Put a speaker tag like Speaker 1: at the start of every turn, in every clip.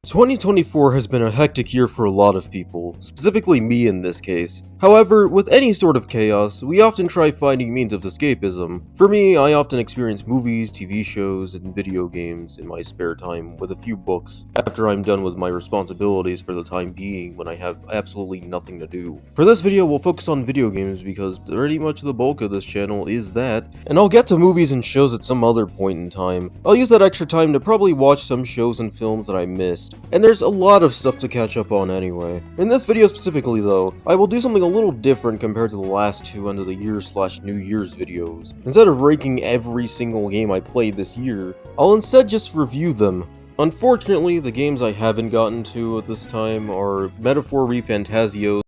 Speaker 1: 2024 has been a hectic year for a lot of people, specifically me in this case. However, with any sort of chaos, we often try finding means of escapism. For me, I often experience movies, TV shows, and video games in my spare time, with a few books, after I'm done with my responsibilities for the time being when I have absolutely nothing to do. For this video, we'll focus on video games because pretty much the bulk of this channel is that, and I'll get to movies and shows at some other point in time. I'll use that extra time to probably watch some shows and films that I missed. And there's a lot of stuff to catch up on anyway. In this video specifically though, I will do something a little different compared to the last two end of the year/New Year's videos. Instead of ranking every single game I played this year, I'll instead just review them. Unfortunately, the games I haven't gotten to at this time are Metaphor ReFantazio,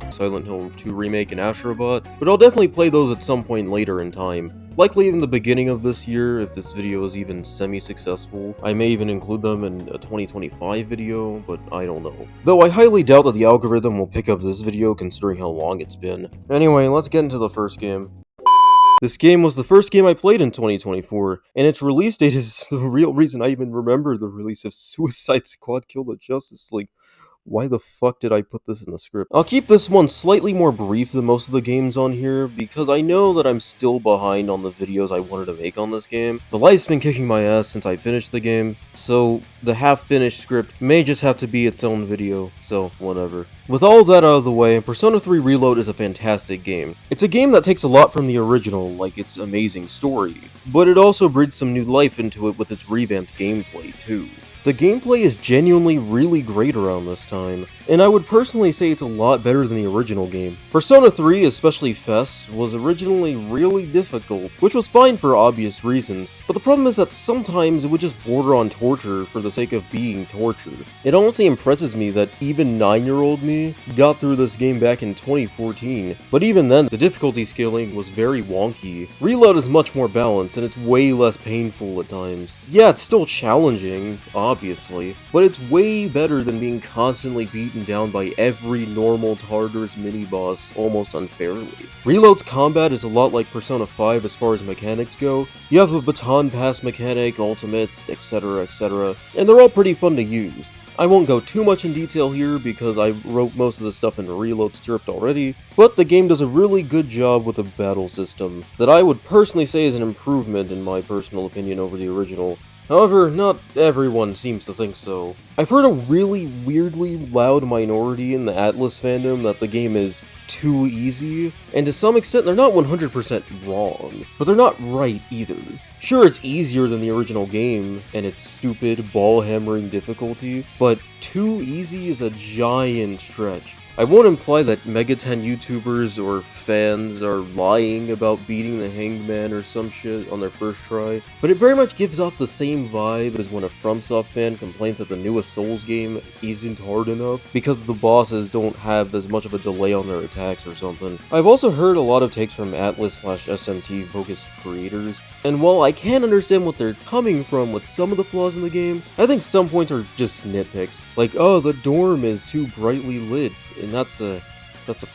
Speaker 1: Silent Hill 2 Remake, and Astrobot, but I'll definitely play those at some point later in time. Likely in the beginning of this year, if this video is even semi-successful. I may even include them in a 2025 video, but I don't know. Though I highly doubt that the algorithm will pick up this video considering how long it's been. Anyway, let's get into the first game. This game was the first game I played in 2024, and its release date is the real reason I even remember the release of Suicide Squad Kill the Justice League. Why the fuck did I put this in the script? I'll keep this one slightly more brief than most of the games on here, because I know that I'm still behind on the videos I wanted to make on this game. The life's been kicking my ass since I finished the game, so the half-finished script may just have to be its own video, so whatever. With all that out of the way, Persona 3 Reload is a fantastic game. It's a game that takes a lot from the original, like its amazing story, but it also breathes some new life into it with its revamped gameplay too. The gameplay is genuinely really great around this time, and I would personally say it's a lot better than the original game. Persona 3, especially Fest, was originally really difficult, which was fine for obvious reasons, but the problem is that sometimes it would just border on torture for the sake of being tortured. It honestly impresses me that even 9-year-old me got through this game back in 2014, but even then the difficulty scaling was very wonky. Reload is much more balanced, and it's way less painful at times. Yeah, it's still challenging, obviously, but it's way better than being constantly beaten down by every normal Tartarus mini-boss almost unfairly. Reload's combat is a lot like Persona 5 as far as mechanics go. You have a baton pass mechanic, ultimates, etc, and they're all pretty fun to use. I won't go too much in detail here because I wrote most of the stuff in Reload script already, but the game does a really good job with the battle system that I would personally say is an improvement in my personal opinion over the original. However, not everyone seems to think so. I've heard a really weirdly loud minority in the Atlas fandom that the game is too easy, and to some extent they're not 100% wrong, but they're not right either. Sure, it's easier than the original game, and its stupid ball-hammering difficulty, but too easy is a giant stretch. I won't imply that Megaten YouTubers or fans are lying about beating the Hanged Man or some shit on their first try, but it very much gives off the same vibe as when a FromSoft fan complains that the newest Souls game isn't hard enough because the bosses don't have as much of a delay on their attacks or something. I've also heard a lot of takes from Atlas/SMT focused creators, and while I can understand what they're coming from with some of the flaws in the game, I think some points are just nitpicks. Like, oh, the dorm is too brightly lit, and that's a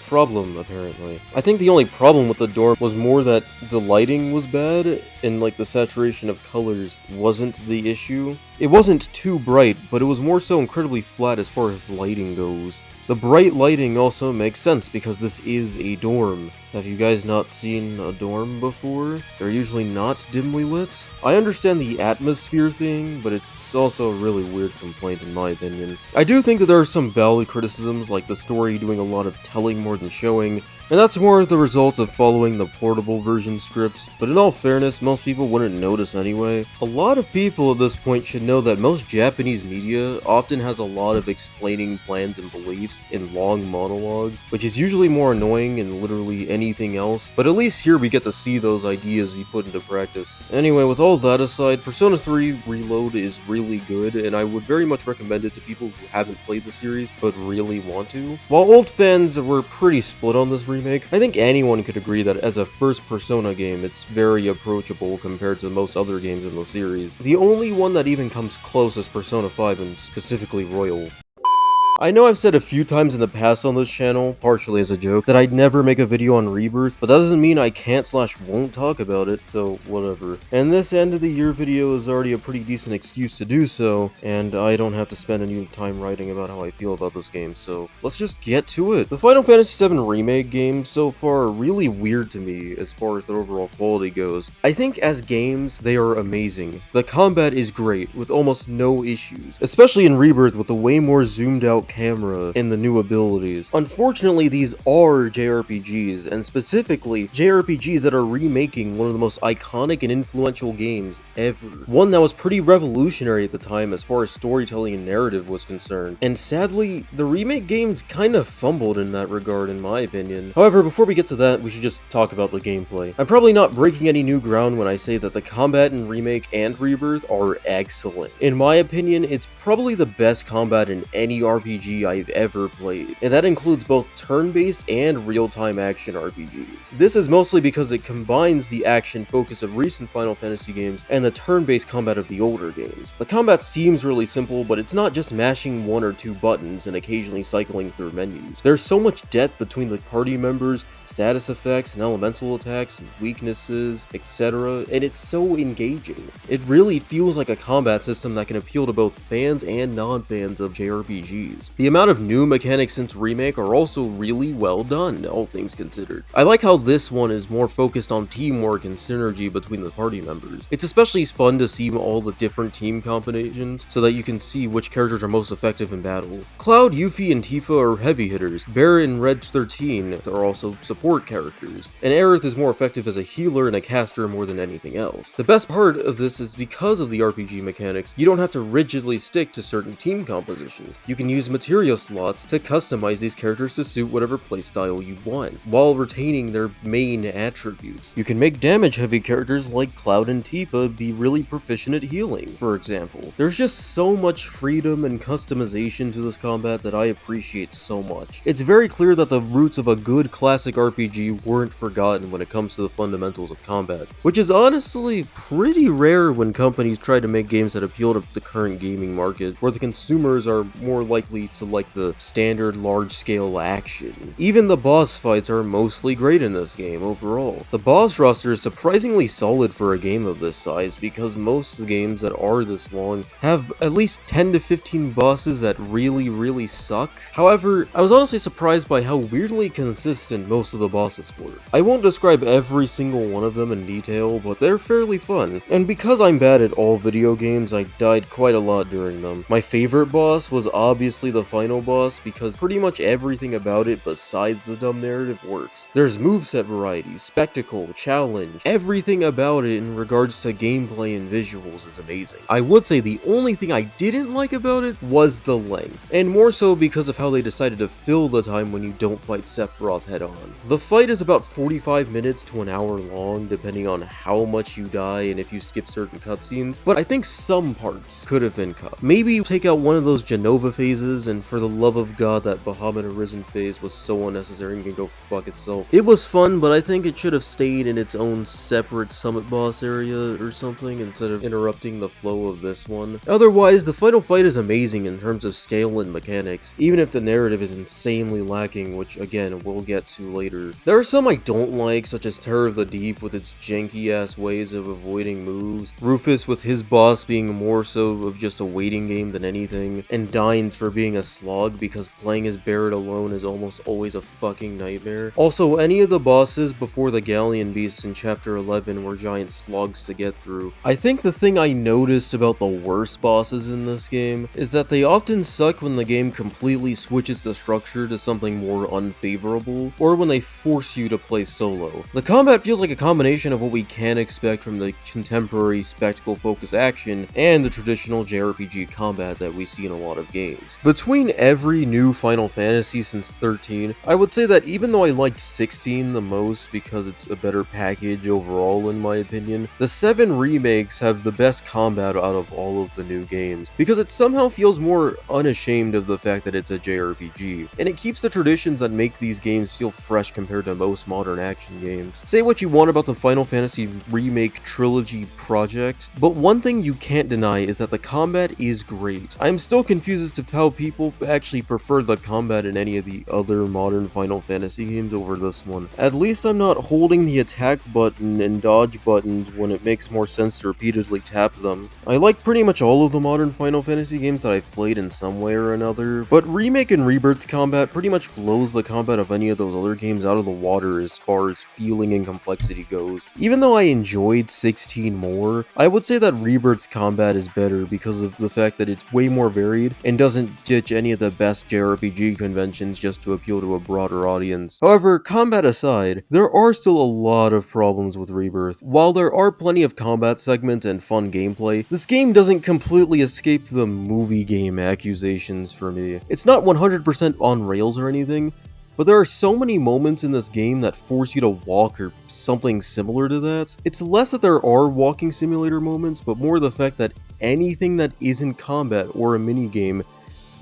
Speaker 1: problem, apparently. I think the only problem with the dorm was more that the lighting was bad, and like the saturation of colors wasn't the issue. It wasn't too bright, but it was more so incredibly flat as far as lighting goes. The bright lighting also makes sense because this is a dorm. Have you guys not seen a dorm before? They're usually not dimly lit. I understand the atmosphere thing, but it's also a really weird complaint in my opinion. I do think that there are some valid criticisms, like the story doing a lot of telling more than showing, and that's more the result of following the portable version script, but in all fairness, most people wouldn't notice anyway. A lot of people at this point should know that most Japanese media often has a lot of explaining plans and beliefs in long monologues, which is usually more annoying than literally anything else, but at least here we get to see those ideas be put into practice. Anyway, with all that aside, Persona 3 Reload is really good, and I would very much recommend it to people who haven't played the series, but really want to. While old fans were pretty split on this remake, I think anyone could agree that as a first Persona game, it's very approachable compared to most other games in the series. The only one that even comes close is Persona 5, and specifically Royal. I know I've said a few times in the past on this channel, partially as a joke, that I'd never make a video on Rebirth, but that doesn't mean I can't/won't talk about it, so whatever. And this end of the year video is already a pretty decent excuse to do so, and I don't have to spend any time writing about how I feel about this game, so let's just get to it. The Final Fantasy VII Remake games so far are really weird to me as far as their overall quality goes. I think as games, they are amazing. The combat is great, with almost no issues, especially in Rebirth with the way more zoomed out camera and the new abilities. Unfortunately, these are JRPGs, and specifically JRPGs that are remaking one of the most iconic and influential games ever. One that was pretty revolutionary at the time as far as storytelling and narrative was concerned. And sadly, the remake games kind of fumbled in that regard in my opinion. However, before we get to that, we should just talk about the gameplay. I'm probably not breaking any new ground when I say that the combat in Remake and Rebirth are excellent. In my opinion, it's probably the best combat in any RPG I've ever played, and that includes both turn-based and real-time action RPGs. This is mostly because it combines the action focus of recent Final Fantasy games and the turn-based combat of the older games. The combat seems really simple, but it's not just mashing one or two buttons and occasionally cycling through menus. There's so much depth between the party members, status effects and elemental attacks and weaknesses, etc., and it's so engaging. It really feels like a combat system that can appeal to both fans and non-fans of JRPGs. The amount of new mechanics since Remake are also really well done, all things considered. I like how this one is more focused on teamwork and synergy between the party members. It's especially fun to see all the different team combinations so that you can see which characters are most effective in battle. Cloud, Yuffie, and Tifa are heavy hitters. Barret and Reg 13 are also support characters, and Aerith is more effective as a healer and a caster more than anything else. The best part of this is because of the RPG mechanics, you don't have to rigidly stick to certain team compositions. You can use materia slots to customize these characters to suit whatever playstyle you want, while retaining their main attributes. You can make damage-heavy characters like Cloud and Tifa be really proficient at healing, for example. There's just so much freedom and customization to this combat that I appreciate so much. It's very clear that the roots of a good classic RPG weren't forgotten when it comes to the fundamentals of combat, which is honestly pretty rare when companies try to make games that appeal to the current gaming market, where the consumers are more likely to like the standard large-scale action. Even the boss fights are mostly great in this game overall. The boss roster is surprisingly solid for a game of this size because most games that are this long have at least 10 to 15 bosses that really suck. However, I was honestly surprised by how weirdly consistent most of the bosses were. I won't describe every single one of them in detail, but they're fairly fun. And because I'm bad at all video games, I died quite a lot during them. My favorite boss was obviously the final boss because pretty much everything about it besides the dumb narrative works. There's moveset variety, spectacle, challenge, everything about it in regards to gameplay and visuals is amazing. I would say the only thing I didn't like about it was the length, and more so because of how they decided to fill the time when you don't fight Sephiroth head on. The fight is about 45 minutes to an hour long, depending on how much you die and if you skip certain cutscenes, but I think some parts could have been cut. Maybe take out one of those Genova phases, and for the love of God, that Bahamut Arisen phase was so unnecessary and can go fuck itself. It was fun, but I think it should have stayed in its own separate summit boss area or something instead of interrupting the flow of this one. Otherwise, the final fight is amazing in terms of scale and mechanics, even if the narrative is insanely lacking, which again, we'll get to later. There are some I don't like, such as Terror of the Deep with its janky ass ways of avoiding moves, Rufus with his boss being more so of just a waiting game than anything, and Dines for being a slog because playing as Barret alone is almost always a fucking nightmare. Also, any of the bosses before the Galleon Beasts in Chapter 11 were giant slogs to get through. I think the thing I noticed about the worst bosses in this game is that they often suck when the game completely switches the structure to something more unfavorable, or when they force you to play solo. The combat feels like a combination of what we can expect from the contemporary spectacle-focused action and the traditional JRPG combat that we see in a lot of games. Between every new Final Fantasy since 13, I would say that even though I liked 16 the most because it's a better package overall in my opinion, the 7 remake remakes have the best combat out of all of the new games, because it somehow feels more unashamed of the fact that it's a JRPG, and it keeps the traditions that make these games feel fresh compared to most modern action games. Say what you want about the Final Fantasy Remake Trilogy project, but one thing you can't deny is that the combat is great. I'm still confused as to how people actually prefer the combat in any of the other modern Final Fantasy games over this one. At least I'm not holding the attack button and dodge buttons when it makes more sense to repeatedly tap them. I like pretty much all of the modern Final Fantasy games that I've played in some way or another, but Remake and Rebirth combat pretty much blows the combat of any of those other games out of the water as far as feeling and complexity goes. Even though I enjoyed 16 more, I would say that Rebirth's combat is better because of the fact that it's way more varied and doesn't ditch any of the best JRPG conventions just to appeal to a broader audience. However, combat aside, there are still a lot of problems with Rebirth. While there are plenty of combat segments and fun gameplay, this game doesn't completely escape the movie game accusations for me. It's not 100% on rails or anything, but there are so many moments in this game that force you to walk or something similar to that. It's less that there are walking simulator moments, but more the fact that anything that isn't combat or a minigame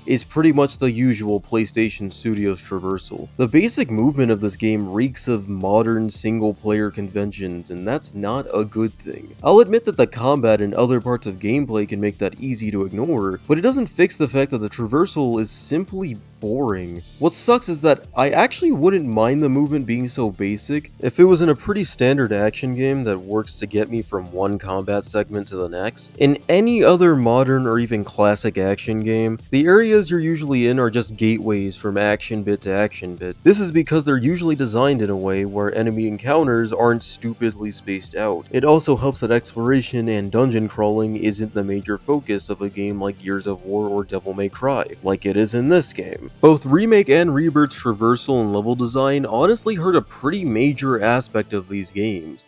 Speaker 1: is pretty much the usual PlayStation Studios traversal. The basic movement of this game reeks of modern single-player conventions, and that's not a good thing. I'll admit that the combat and other parts of gameplay can make that easy to ignore, but it doesn't fix the fact that the traversal is simply boring. What sucks is that I actually wouldn't mind the movement being so basic if it was in a pretty standard action game that works to get me from one combat segment to the next. In any other modern or even classic action game, the areas you're usually in are just gateways from action bit to action bit. This is because they're usually designed in a way where enemy encounters aren't stupidly spaced out. It also helps that exploration and dungeon crawling isn't the major focus of a game like Gears of War or Devil May Cry, like it is in this game. Both Remake and Rebirth's traversal and level design honestly hurt a pretty major aspect of these games: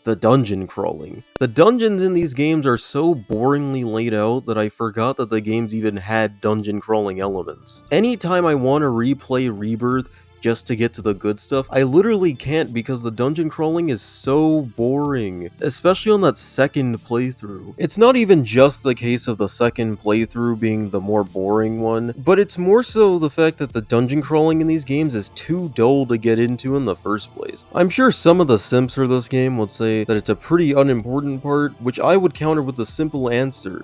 Speaker 1: the dungeon crawling. The dungeons in these games are so boringly laid out that I forgot that the games even had dungeon crawling elements. Anytime I want to replay Rebirth just to get to the good stuff, I literally can't because the dungeon crawling is so boring, especially on that second playthrough. It's not even just the case of the second playthrough being the more boring one, but it's more so the fact that the dungeon crawling in these games is too dull to get into in the first place. I'm sure some of the simps for this game would say that it's a pretty unimportant part, which I would counter with the simple answer: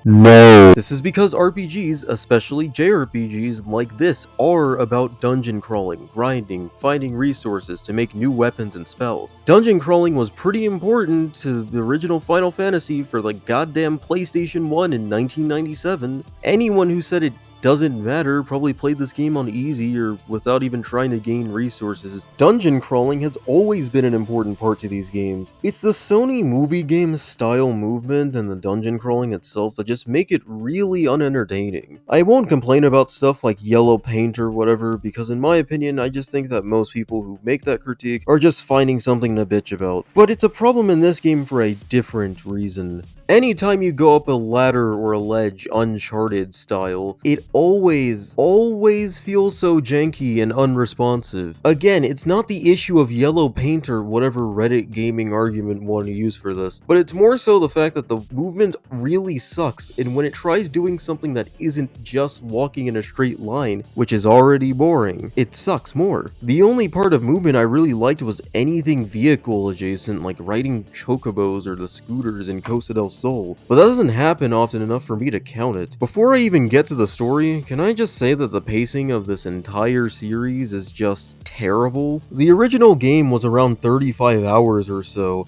Speaker 1: no. This is because RPGs, especially JRPGs like this, are about dungeon crawling, grinding, finding resources to make new weapons and spells. Dungeon crawling was pretty important to the original Final Fantasy for the goddamn PlayStation 1 in 1997. Anyone who said it doesn't matter probably played this game on easy or without even trying to gain resources. Dungeon crawling has always been an important part to these games. It's the Sony movie game style movement and the dungeon crawling itself that just make it really unentertaining. I won't complain about stuff like yellow paint or whatever, because in my opinion I just think that most people who make that critique are just finding something to bitch about. But it's a problem in this game for a different reason. Anytime you go up a ladder or a ledge Uncharted style, it always feels so janky and unresponsive. Again, it's not the issue of yellow paint or whatever Reddit gaming argument want to use for this, but it's more so the fact that the movement really sucks, and when it tries doing something that isn't just walking in a straight line, which is already boring, it sucks more. The only part of movement I really liked was anything vehicle adjacent, like riding chocobos or the scooters in Costa del Sol, but that doesn't happen often enough for me to count it. Before I even get to the story, can I just say that the pacing of this entire series is just terrible? The original game was around 35 hours or so,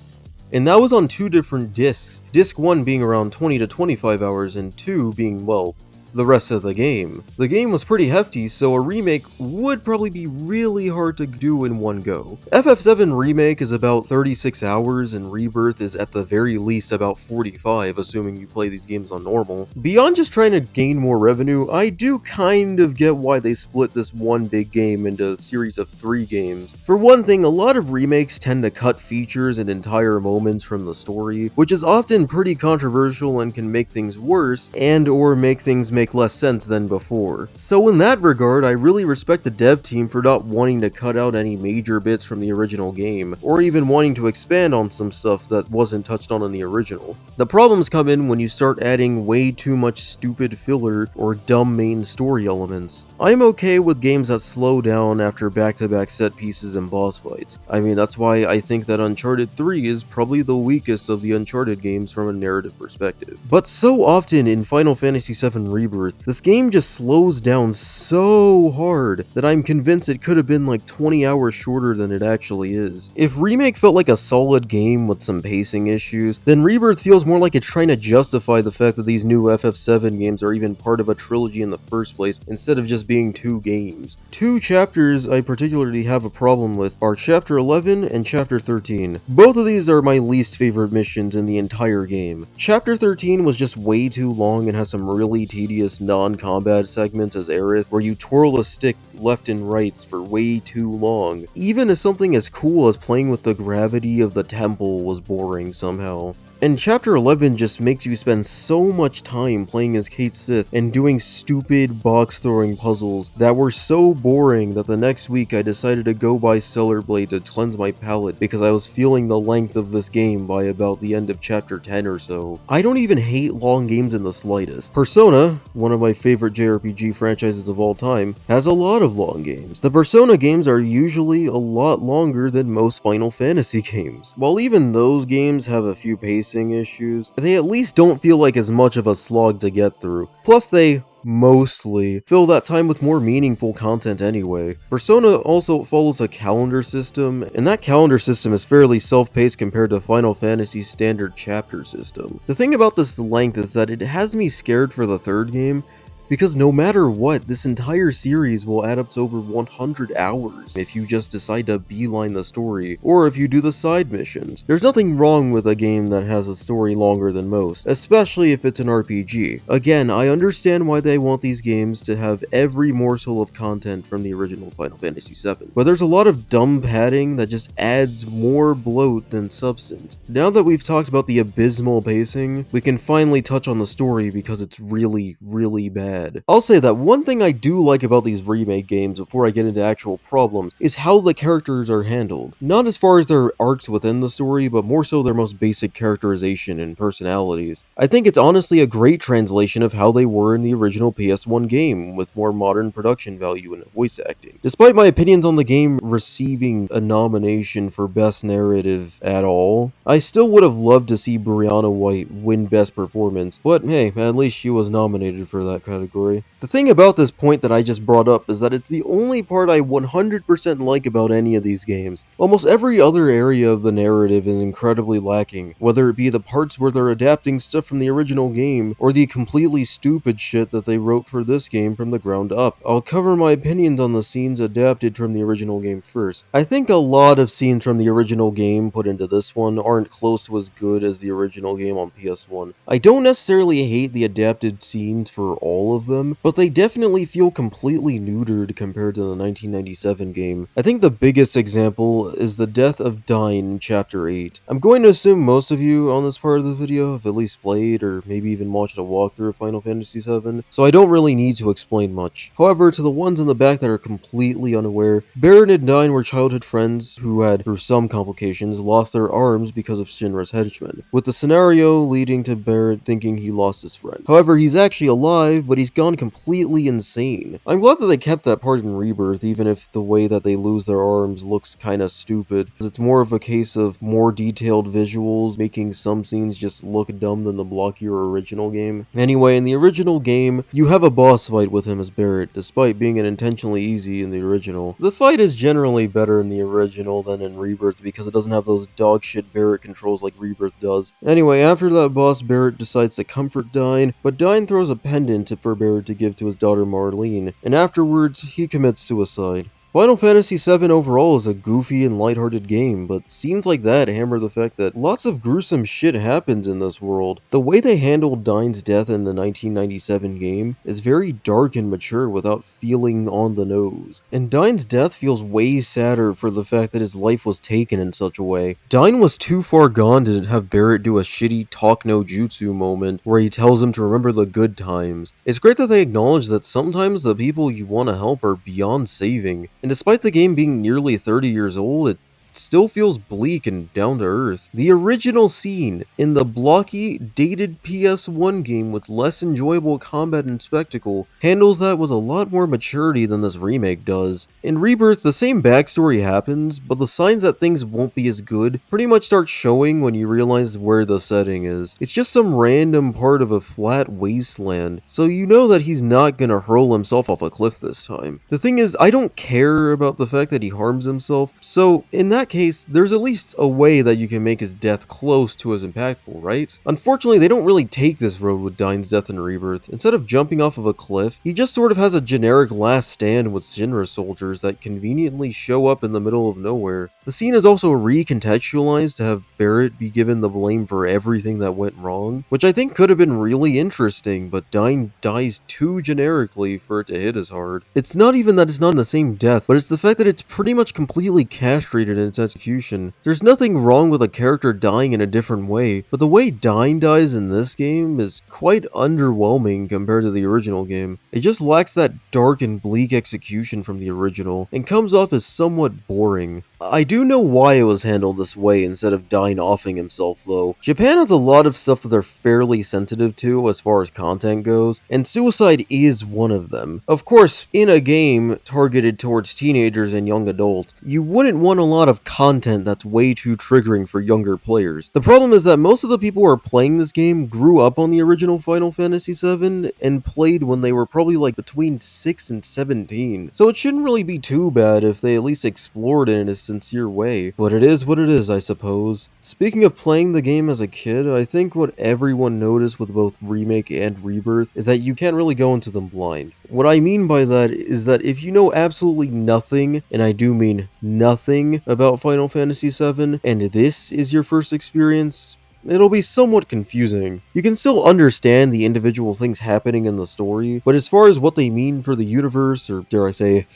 Speaker 1: and that was on 2 different discs. Disc 1 being around 20 to 25 hours, and 2 being, well, the rest of the game. The game was pretty hefty, so a remake would probably be really hard to do in one go. FF7 Remake is about 36 hours, and Rebirth is at the very least about 45, assuming you play these games on normal. Beyond just trying to gain more revenue, I do kind of get why they split this one big game into a series of 3 games. For one thing, a lot of remakes tend to cut features and entire moments from the story, which is often pretty controversial and can make things worse, and or make things make less sense than before. So in that regard, I really respect the dev team for not wanting to cut out any major bits from the original game, or even wanting to expand on some stuff that wasn't touched on in the original. The problems come in when you start adding way too much stupid filler or dumb main story elements. I'm okay with games that slow down after back-to-back set pieces and boss fights. I mean, that's why I think that Uncharted 3 is probably the weakest of the Uncharted games from a narrative perspective. But so often in Final Fantasy VII Rebirth, this game just slows down so hard that I'm convinced it could have been like 20 hours shorter than it actually is. If Remake felt like a solid game with some pacing issues, then Rebirth feels more like it's trying to justify the fact that these new FF7 games are even part of a trilogy in the first place, instead of just being 2 games. 2 chapters I particularly have a problem with are Chapter 11 and Chapter 13. Both of these are my least favorite missions in the entire game. Chapter 13 was just way too long and has some really tedious non-combat segments as Aerith, where you twirl a stick left and right for way too long. Even as something as cool as playing with the gravity of the temple was boring somehow. And Chapter 11 just makes you spend so much time playing as Cait Sith and doing stupid box-throwing puzzles that were so boring that the next week I decided to go buy Stellar Blade to cleanse my palate because I was feeling the length of this game by about the end of Chapter 10 or so. I don't even hate long games in the slightest. Persona, one of my favorite JRPG franchises of all time, has a lot of long games. The Persona games are usually a lot longer than most Final Fantasy games. While even those games have a few pacing issues, they at least don't feel like as much of a slog to get through. Plus they mostly fill that time with more meaningful content anyway. Persona also follows a calendar system, and that calendar system is fairly self-paced compared to Final Fantasy's standard chapter system. The thing about this length is that it has me scared for the third game, because no matter what, this entire series will add up to over 100 hours if you just decide to beeline the story, or if you do the side missions. There's nothing wrong with a game that has a story longer than most, especially if it's an RPG. Again, I understand why they want these games to have every morsel of content from the original Final Fantasy VII, but there's a lot of dumb padding that just adds more bloat than substance. Now that we've talked about the abysmal pacing, we can finally touch on the story because it's really, really bad. I'll say that one thing I do like about these remake games before I get into actual problems is how the characters are handled. Not as far as their arcs within the story, but more so their most basic characterization and personalities. I think it's honestly a great translation of how they were in the original PS1 game, with more modern production value and voice acting. Despite my opinions on the game receiving a nomination for Best Narrative at all, I still would have loved to see Brianna White win Best Performance, but hey, at least she was nominated for that category. The thing about this point that I just brought up is that it's the only part I 100% like about any of these games. Almost every other area of the narrative is incredibly lacking, whether it be the parts where they're adapting stuff from the original game, or the completely stupid shit that they wrote for this game from the ground up. I'll cover my opinions on the scenes adapted from the original game first. I think a lot of scenes from the original game put into this one aren't close to as good as the original game on PS1. I don't necessarily hate the adapted scenes for all of them, but they definitely feel completely neutered compared to the 1997 game. I think the biggest example is the death of Dyne in Chapter 8. I'm going to assume most of you on this part of the video have at least played or maybe even watched a walkthrough of Final Fantasy VII, so I don't really need to explain much. However, to the ones in the back that are completely unaware, Barret and Dyne were childhood friends who had, through some complications, lost their arms because of Shinra's henchmen, with the scenario leading to Barret thinking he lost his friend. However, he's actually alive, but he's gone completely insane. I'm glad that they kept that part in Rebirth, even if the way that they lose their arms looks kinda stupid, because it's more of a case of more detailed visuals making some scenes just look dumb than the blockier original game. Anyway, in the original game, you have a boss fight with him as Barret, despite being an intentionally easy in the original. The fight is generally better in the original than in Rebirth because it doesn't have those dogshit Barret controls like Rebirth does. Anyway, after that boss, Barret decides to comfort Dyne, but Dyne throws a pendant for Barret to give to his daughter Marlene, and afterwards, he commits suicide. Final Fantasy VII overall is a goofy and lighthearted game, but scenes like that hammer the fact that lots of gruesome shit happens in this world. The way they handled Dine's death in the 1997 game is very dark and mature without feeling on the nose. And Dine's death feels way sadder for the fact that his life was taken in such a way. Dine was too far gone to have Barrett do a shitty talk no jutsu moment where he tells him to remember the good times. It's great that they acknowledge that sometimes the people you want to help are beyond saving. And despite the game being nearly 30 years old, it still feels bleak and down to earth. The original scene in the blocky, dated PS1 game with less enjoyable combat and spectacle handles that with a lot more maturity than this remake does. In Rebirth, the same backstory happens, but the signs that things won't be as good pretty much start showing when you realize where the setting is. It's just some random part of a flat wasteland, so you know that he's not gonna hurl himself off a cliff this time. The thing is, I don't care about the fact that he harms himself, so in that case, there's at least a way that you can make his death close to as impactful, right? Unfortunately, they don't really take this road with Dine's death in Rebirth. Instead of jumping off of a cliff, he just sort of has a generic last stand with Shinra soldiers that conveniently show up in the middle of nowhere. The scene is also recontextualized to have Barrett be given the blame for everything that went wrong, which I think could have been really interesting, but Dine dies too generically for it to hit as hard. It's not even that it's not in the same death, but it's the fact that it's pretty much completely castrated in its execution. There's nothing wrong with a character dying in a different way, but the way Dine dies in this game is quite underwhelming compared to the original game. It just lacks that dark and bleak execution from the original, and comes off as somewhat boring. I do know why it was handled this way instead of Dine offing himself though. Japan has a lot of stuff that they're fairly sensitive to as far as content goes, and suicide is one of them. Of course, in a game targeted towards teenagers and young adults, you wouldn't want a lot of content that's way too triggering for younger players. The problem is that most of the people who are playing this game grew up on the original Final Fantasy VII and played when they were probably like between 6 and 17, so it shouldn't really be too bad if they at least explored it in a sincere way. But it is what it is, I suppose. Speaking of playing the game as a kid, I think what everyone noticed with both Remake and Rebirth is that you can't really go into them blind. What I mean by that is that if you know absolutely nothing, and I do mean nothing, about Final Fantasy VII, and this is your first experience, it'll be somewhat confusing. You can still understand the individual things happening in the story, but as far as what they mean for the universe, or dare I say,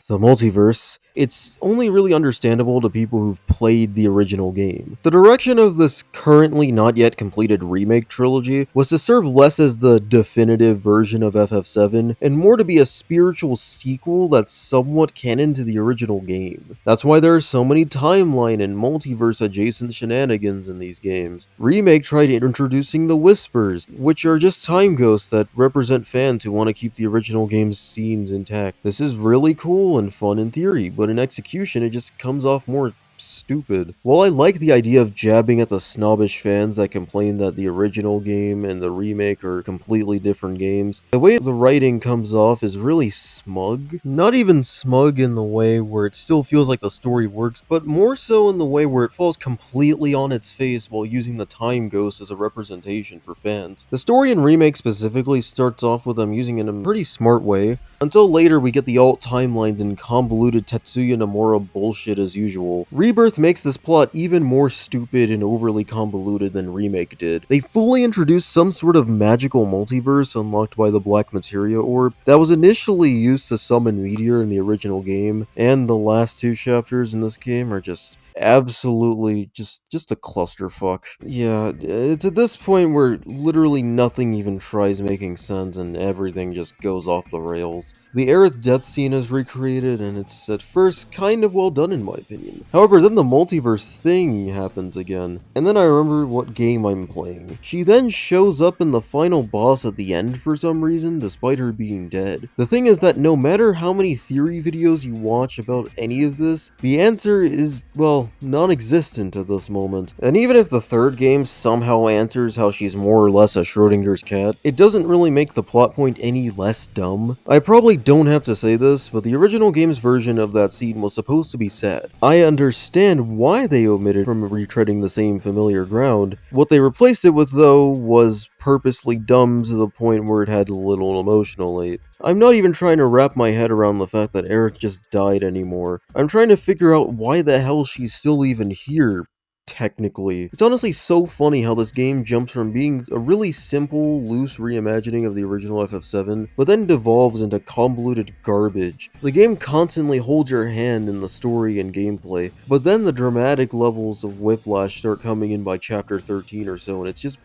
Speaker 1: the multiverse, it's only really understandable to people who've played the original game. The direction of this currently not yet completed remake trilogy was to serve less as the definitive version of FF7 and more to be a spiritual sequel that's somewhat canon to the original game. That's why there are so many timeline and multiverse adjacent shenanigans in these games. Remake tried introducing the Whispers, which are just time ghosts that represent fans who want to keep the original game's scenes intact. This is really cool and fun in theory, but in execution it just comes off more stupid. While I like the idea of jabbing at the snobbish fans that complain that the original game and the remake are completely different games, the way the writing comes off is really smug. Not even smug in the way where it still feels like the story works, but more so in the way where it falls completely on its face while using the time ghost as a representation for fans. The story in remake specifically starts off with them using it in a pretty smart way, until later we get the alt timelines and convoluted Tetsuya Nomura bullshit as usual. Rebirth makes this plot even more stupid and overly convoluted than Remake did. They fully introduced some sort of magical multiverse unlocked by the Black Materia Orb that was initially used to summon Meteor in the original game, and the last two chapters in this game are just absolutely just a clusterfuck. Yeah, it's at this point where literally nothing even tries making sense and everything just goes off the rails. The Aerith death scene is recreated and it's at first kind of well done in my opinion. However, then the multiverse thing happens again, and then I remember what game I'm playing. She then shows up in the final boss at the end for some reason, despite her being dead. The thing is that no matter how many theory videos you watch about any of this, the answer is, well, non-existent at this moment. And even if the third game somehow answers how she's more or less a Schrodinger's cat, it doesn't really make the plot point any less dumb. I probably don't have to say this, but the original game's version of that scene was supposed to be sad. I understand why they omitted from retreading the same familiar ground. What they replaced it with, though, was purposely dumb to the point where it had little emotional weight. I'm not even trying to wrap my head around the fact that Aerith just died anymore. I'm trying to figure out why the hell she's still even here. Technically. It's honestly so funny how this game jumps from being a really simple, loose reimagining of the original FF7, but then devolves into convoluted garbage. The game constantly holds your hand in the story and gameplay, but then the dramatic levels of whiplash start coming in by chapter 13 or so, and it's just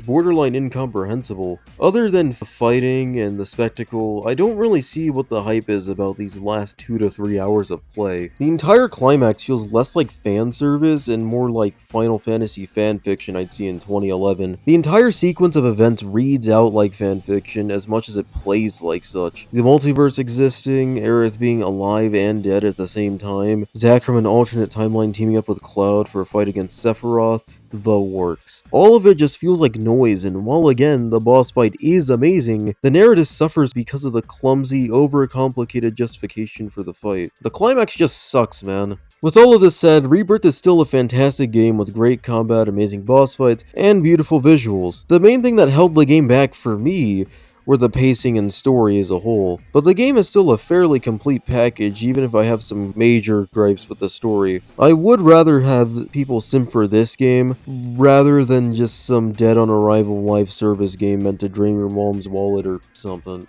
Speaker 1: borderline incomprehensible. Other than fighting and the spectacle, I don't really see what the hype is about these last 2 to 3 hours of play. The entire climax feels less like fan service and more like Final Fantasy fanfiction I'd see in 2011. The entire sequence of events reads out like fanfiction as much as it plays like such. The multiverse existing, Aerith being alive and dead at the same time, Zack from an alternate timeline teaming up with Cloud for a fight against Sephiroth, the works. All of it just feels like noise, and while again, the boss fight is amazing, the narrative suffers because of the clumsy, overcomplicated justification for the fight. The climax just sucks, man. With all of this said, Rebirth is still a fantastic game with great combat, amazing boss fights, and beautiful visuals. The main thing that held the game back for me were the pacing and story as a whole, but the game is still a fairly complete package even if I have some major gripes with the story. I would rather have people simp for this game rather than just some dead on arrival live service game meant to drain your mom's wallet or something.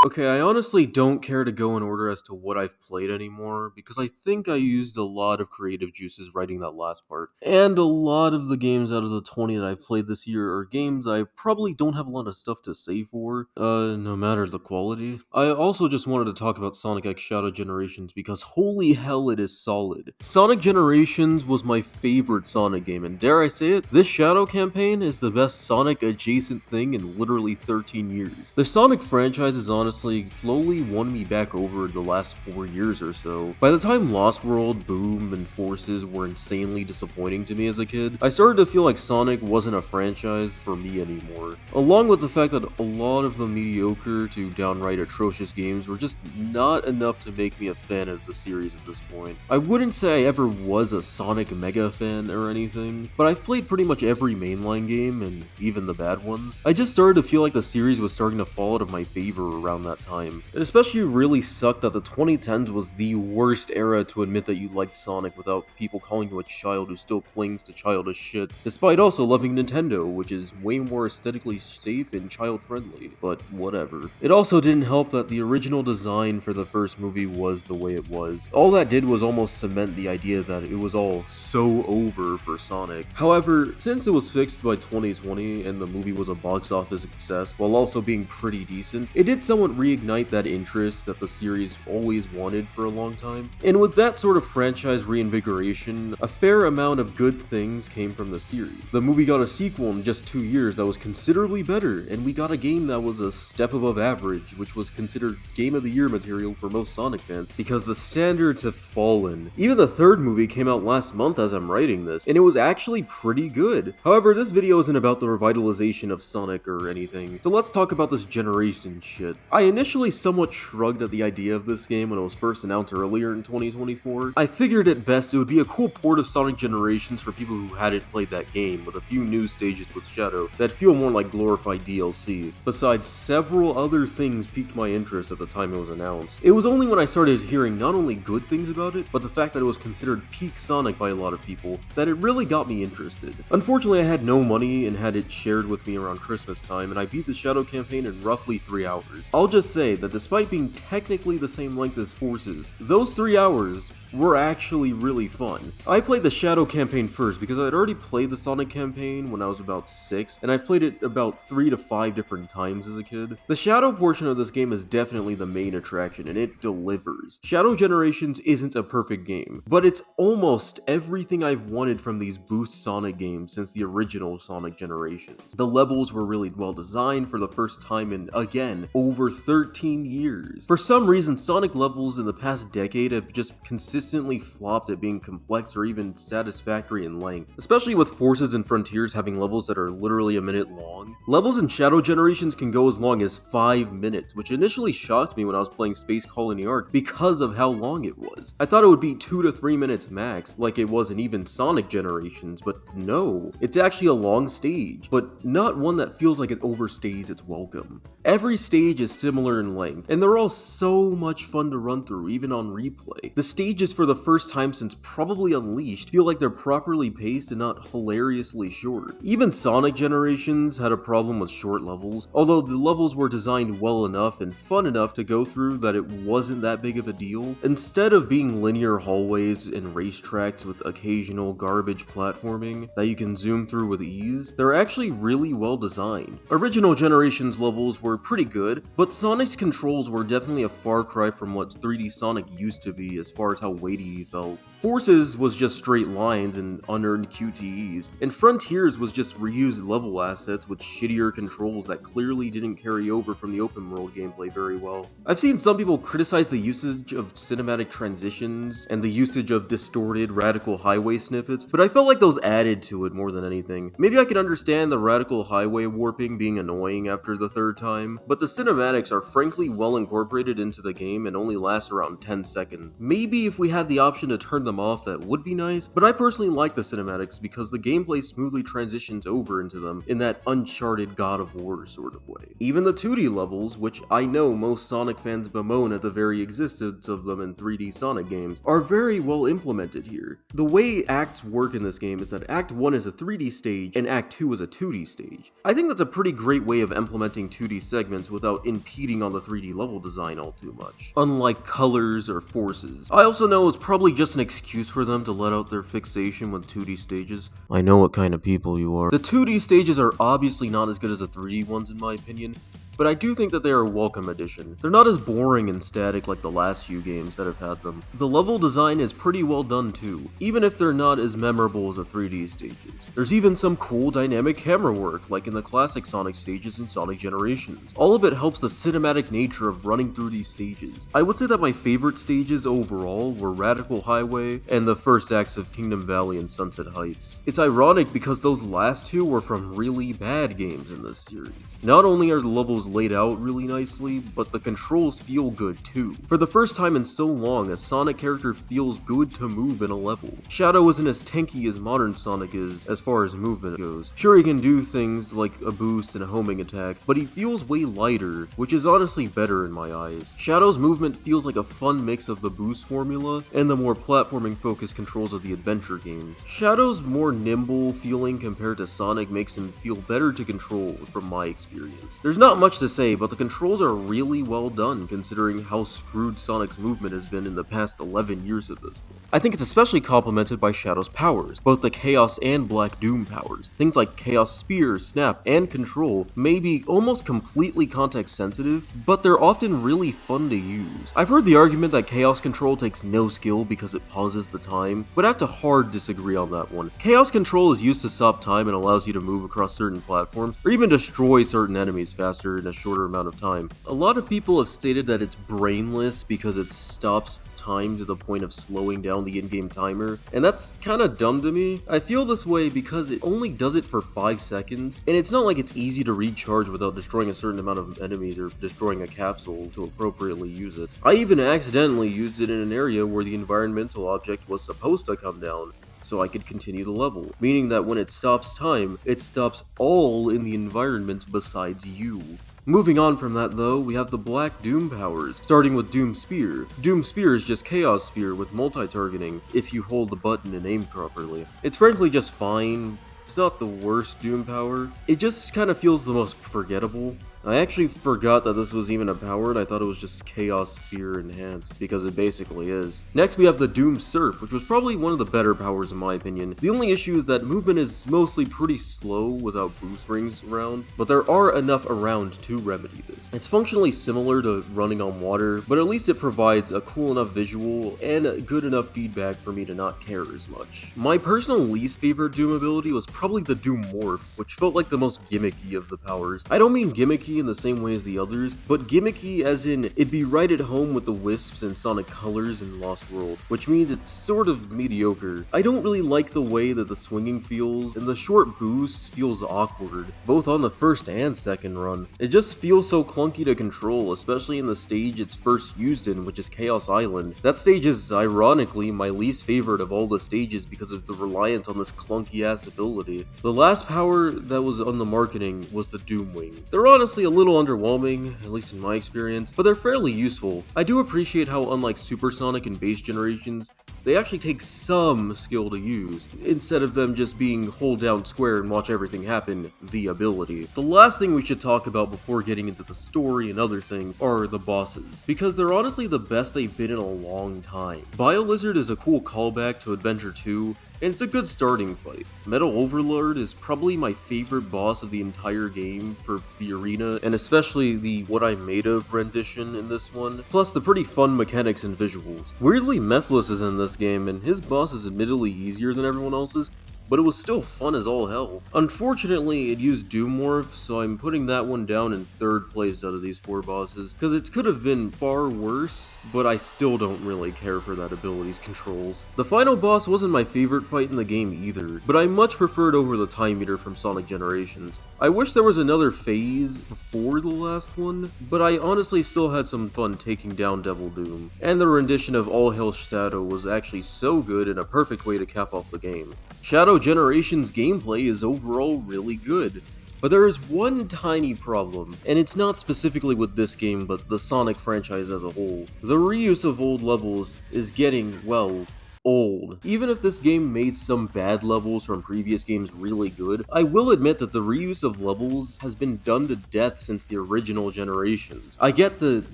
Speaker 1: Okay, I honestly don't care to go in order as to what I've played anymore, because I think I used a lot of creative juices writing that last part. And a lot of the games out of the 20 that I've played this year are games I probably don't have a lot of stuff to say for, no matter the quality. I also just wanted to talk about Sonic X Shadow Generations, because holy hell it is solid. Sonic Generations was my favorite Sonic game, and dare I say it, this Shadow campaign is the best Sonic adjacent thing in literally 13 years. The Sonic franchise is honestly slowly won me back over the last 4 years or so. By the time Lost World, Boom, and Forces were insanely disappointing to me as a kid, I started to feel like Sonic wasn't a franchise for me anymore. Along with the fact that a lot of the mediocre to downright atrocious games were just not enough to make me a fan of the series at this point. I wouldn't say I ever was a Sonic mega fan or anything, but I've played pretty much every mainline game, and even the bad ones. I just started to feel like the series was starting to fall out of my favor around that time. It especially really sucked that the 2010s was the worst era to admit that you liked Sonic without people calling you a child who still clings to childish shit, despite also loving Nintendo, which is way more aesthetically safe and child-friendly, but whatever. It also didn't help that the original design for the first movie was the way it was. All that did was almost cement the idea that it was all so over for Sonic. However, since it was fixed by 2020 and the movie was a box office success while also being pretty decent, it did somewhat reignite that interest that the series always wanted for a long time. And with that sort of franchise reinvigoration, a fair amount of good things came from the series. The movie got a sequel in just 2 years that was considerably better, and we got a game that was a step above average, which was considered Game of the Year material for most Sonic fans, because the standards have fallen. Even the third movie came out last month as I'm writing this, and it was actually pretty good. However, this video isn't about the revitalization of Sonic or anything, so let's talk about this generation shit. I initially somewhat shrugged at the idea of this game when it was first announced earlier in 2024. I figured at best it would be a cool port of Sonic Generations for people who hadn't played that game, with a few new stages with Shadow that feel more like glorified DLC. Besides, several other things piqued my interest at the time it was announced. It was only when I started hearing not only good things about it, but the fact that it was considered peak Sonic by a lot of people, that it really got me interested. Unfortunately, I had no money and had it shared with me around Christmas time, and I beat the Shadow campaign in roughly 3 hours. I'll just say that despite being technically the same length as Forces, those 3 hours were actually really fun. I played the Shadow campaign first because I'd already played the Sonic campaign when I was about 6, and I've played it about 3 to 5 different times as a kid. The Shadow portion of this game is definitely the main attraction, and it delivers. Shadow Generations isn't a perfect game, but it's almost everything I've wanted from these boost Sonic games since the original Sonic Generations. The levels were really well designed for the first time in, again, over 13 years. For some reason, Sonic levels in the past decade have just consistently consistently flopped at being complex or even satisfactory in length, especially with Forces and Frontiers having levels that are literally a minute long. Levels in Shadow Generations can go as long as 5 minutes, which initially shocked me when I was playing Space Colony Arc because of how long it was. I thought it would be 2 to 3 minutes max, like it was in even Sonic Generations, but no, it's actually a long stage, but not one that feels like it overstays its welcome. Every stage is similar in length, and they're all so much fun to run through, even on replay. The stages for the first time since probably Unleashed feel like they're properly paced and not hilariously short. Even Sonic Generations had a problem with short levels, although the levels were designed well enough and fun enough to go through that it wasn't that big of a deal. Instead of being linear hallways and racetracks with occasional garbage platforming that you can zoom through with ease, they're actually really well designed. Original Generations levels were pretty good, but Sonic's controls were definitely a far cry from what 3D Sonic used to be as far as how weighty he felt. Forces was just straight lines and unearned QTEs, and Frontiers was just reused level assets with shittier controls that clearly didn't carry over from the open world gameplay very well. I've seen some people criticize the usage of cinematic transitions and the usage of distorted radical highway snippets, but I felt like those added to it more than anything. Maybe I can understand the radical highway warping being annoying after the third time, but the cinematics are frankly well incorporated into the game and only last around 10 seconds. Maybe if we had the option to turn them off, that would be nice, but I personally like the cinematics because the gameplay smoothly transitions over into them in that Uncharted God of War sort of way. Even the 2D levels, which I know most Sonic fans bemoan at the very existence of them in 3D Sonic games, are very well implemented here. The way acts work in this game is that Act 1 is a 3D stage and Act 2 is a 2D stage. I think that's a pretty great way of implementing 2D segments without impeding on the 3D level design all too much, unlike Colors or Forces. I also know it's probably just an excuse for them to let out their fixation with 2D stages. I know what kind of people you are. The 2D stages are obviously not as good as the 3D ones in my opinion, but I do think that they are a welcome addition. They're not as boring and static like the last few games that have had them. The level design is pretty well done too, even if they're not as memorable as the 3D stages. There's even some cool dynamic camera work, like in the classic Sonic stages in Sonic Generations. All of it helps the cinematic nature of running through these stages. I would say that my favorite stages overall were Radical Highway and the first acts of Kingdom Valley and Sunset Heights. It's ironic because those last two were from really bad games in this series. Not only are the levels laid out really nicely, but the controls feel good too. For the first time in so long, a Sonic character feels good to move in a level. Shadow isn't as tanky as modern Sonic is as far as movement goes. Sure, he can do things like a boost and a homing attack, but he feels way lighter, which is honestly better in my eyes. Shadow's movement feels like a fun mix of the boost formula and the more platforming focused controls of the adventure games. Shadow's more nimble feeling compared to Sonic makes him feel better to control from my experience. There's not much to say, but the controls are really well done considering how screwed Sonic's movement has been in the past 11 years at this point. I think it's especially complemented by Shadow's powers, both the Chaos and Black Doom powers. Things like Chaos Spear, Snap, and Control may be almost completely context sensitive, but they're often really fun to use. I've heard the argument that Chaos Control takes no skill because it pauses the time, but I have to hard disagree on that one. Chaos Control is used to stop time and allows you to move across certain platforms, or even destroy certain enemies faster in a shorter amount of time. A lot of people have stated that it's brainless because it stops time to the point of slowing down the in-game timer, and that's kinda dumb to me. I feel this way because it only does it for 5 seconds, and it's not like it's easy to recharge without destroying a certain amount of enemies or destroying a capsule to appropriately use it. I even accidentally used it in an area where the environmental object was supposed to come down, so I could continue the level, meaning that when it stops time, it stops all in the environment besides you. Moving on from that though, we have the Black Doom powers, starting with Doom Spear. Doom Spear is just Chaos Spear with multi-targeting if you hold the button and aim properly. It's frankly just fine. It's not the worst Doom power, it just kind of feels the most forgettable. I actually forgot that this was even a power and I thought it was just Chaos Spear Enhanced, because it basically is. Next we have the Doom Surf, which was probably one of the better powers in my opinion. The only issue is that movement is mostly pretty slow without boost rings around, but there are enough around to remedy this. It's functionally similar to running on water, but at least it provides a cool enough visual and good enough feedback for me to not care as much. My personal least favorite Doom ability was probably the Doom Morph, which felt like the most gimmicky of the powers. I don't mean gimmicky gimmicky in the same way as the others, but gimmicky as in it'd be right at home with the Wisps and Sonic Colors in Lost World, which means it's sort of mediocre. I don't really like the way that the swinging feels, and the short boost feels awkward, both on the first and second run. It just feels so clunky to control, especially in the stage it's first used in, which is Chaos Island. That stage is ironically my least favorite of all the stages because of the reliance on this clunky ass ability. The last power that was on the marketing was the Doom Wing. They're honestly a little underwhelming, at least in my experience, but they're fairly useful. I do appreciate how, unlike Supersonic and base generations, they actually take some skill to use, instead of them just being hold down square and watch everything happen via ability. The last thing we should talk about before getting into the story and other things are the bosses, because they're honestly the best they've been in a long time. BioLizard is a cool callback to Adventure 2, and it's a good starting fight. Metal Overlord is probably my favorite boss of the entire game for the arena, and especially the What I'm Made Of rendition in this one, plus the pretty fun mechanics and visuals. Weirdly, Methless is in this game, and his boss is admittedly easier than everyone else's, but it was still fun as all hell. Unfortunately, it used Doom Morph, so I'm putting that one down in third place out of these 4 bosses, because it could have been far worse, but I still don't really care for that ability's controls. The final boss wasn't my favorite fight in the game either, but I much preferred over the Time Eater from Sonic Generations. I wish there was another phase before the last one, but I honestly still had some fun taking down Devil Doom, and the rendition of All Hail Shadow was actually so good and a perfect way to cap off the game. Shadow Generations gameplay is overall really good, but there is one tiny problem, and it's not specifically with this game but the Sonic franchise as a whole. The reuse of old levels is getting, well, old. Even if this game made some bad levels from previous games really good, I will admit that the reuse of levels has been done to death since the original generations. I get the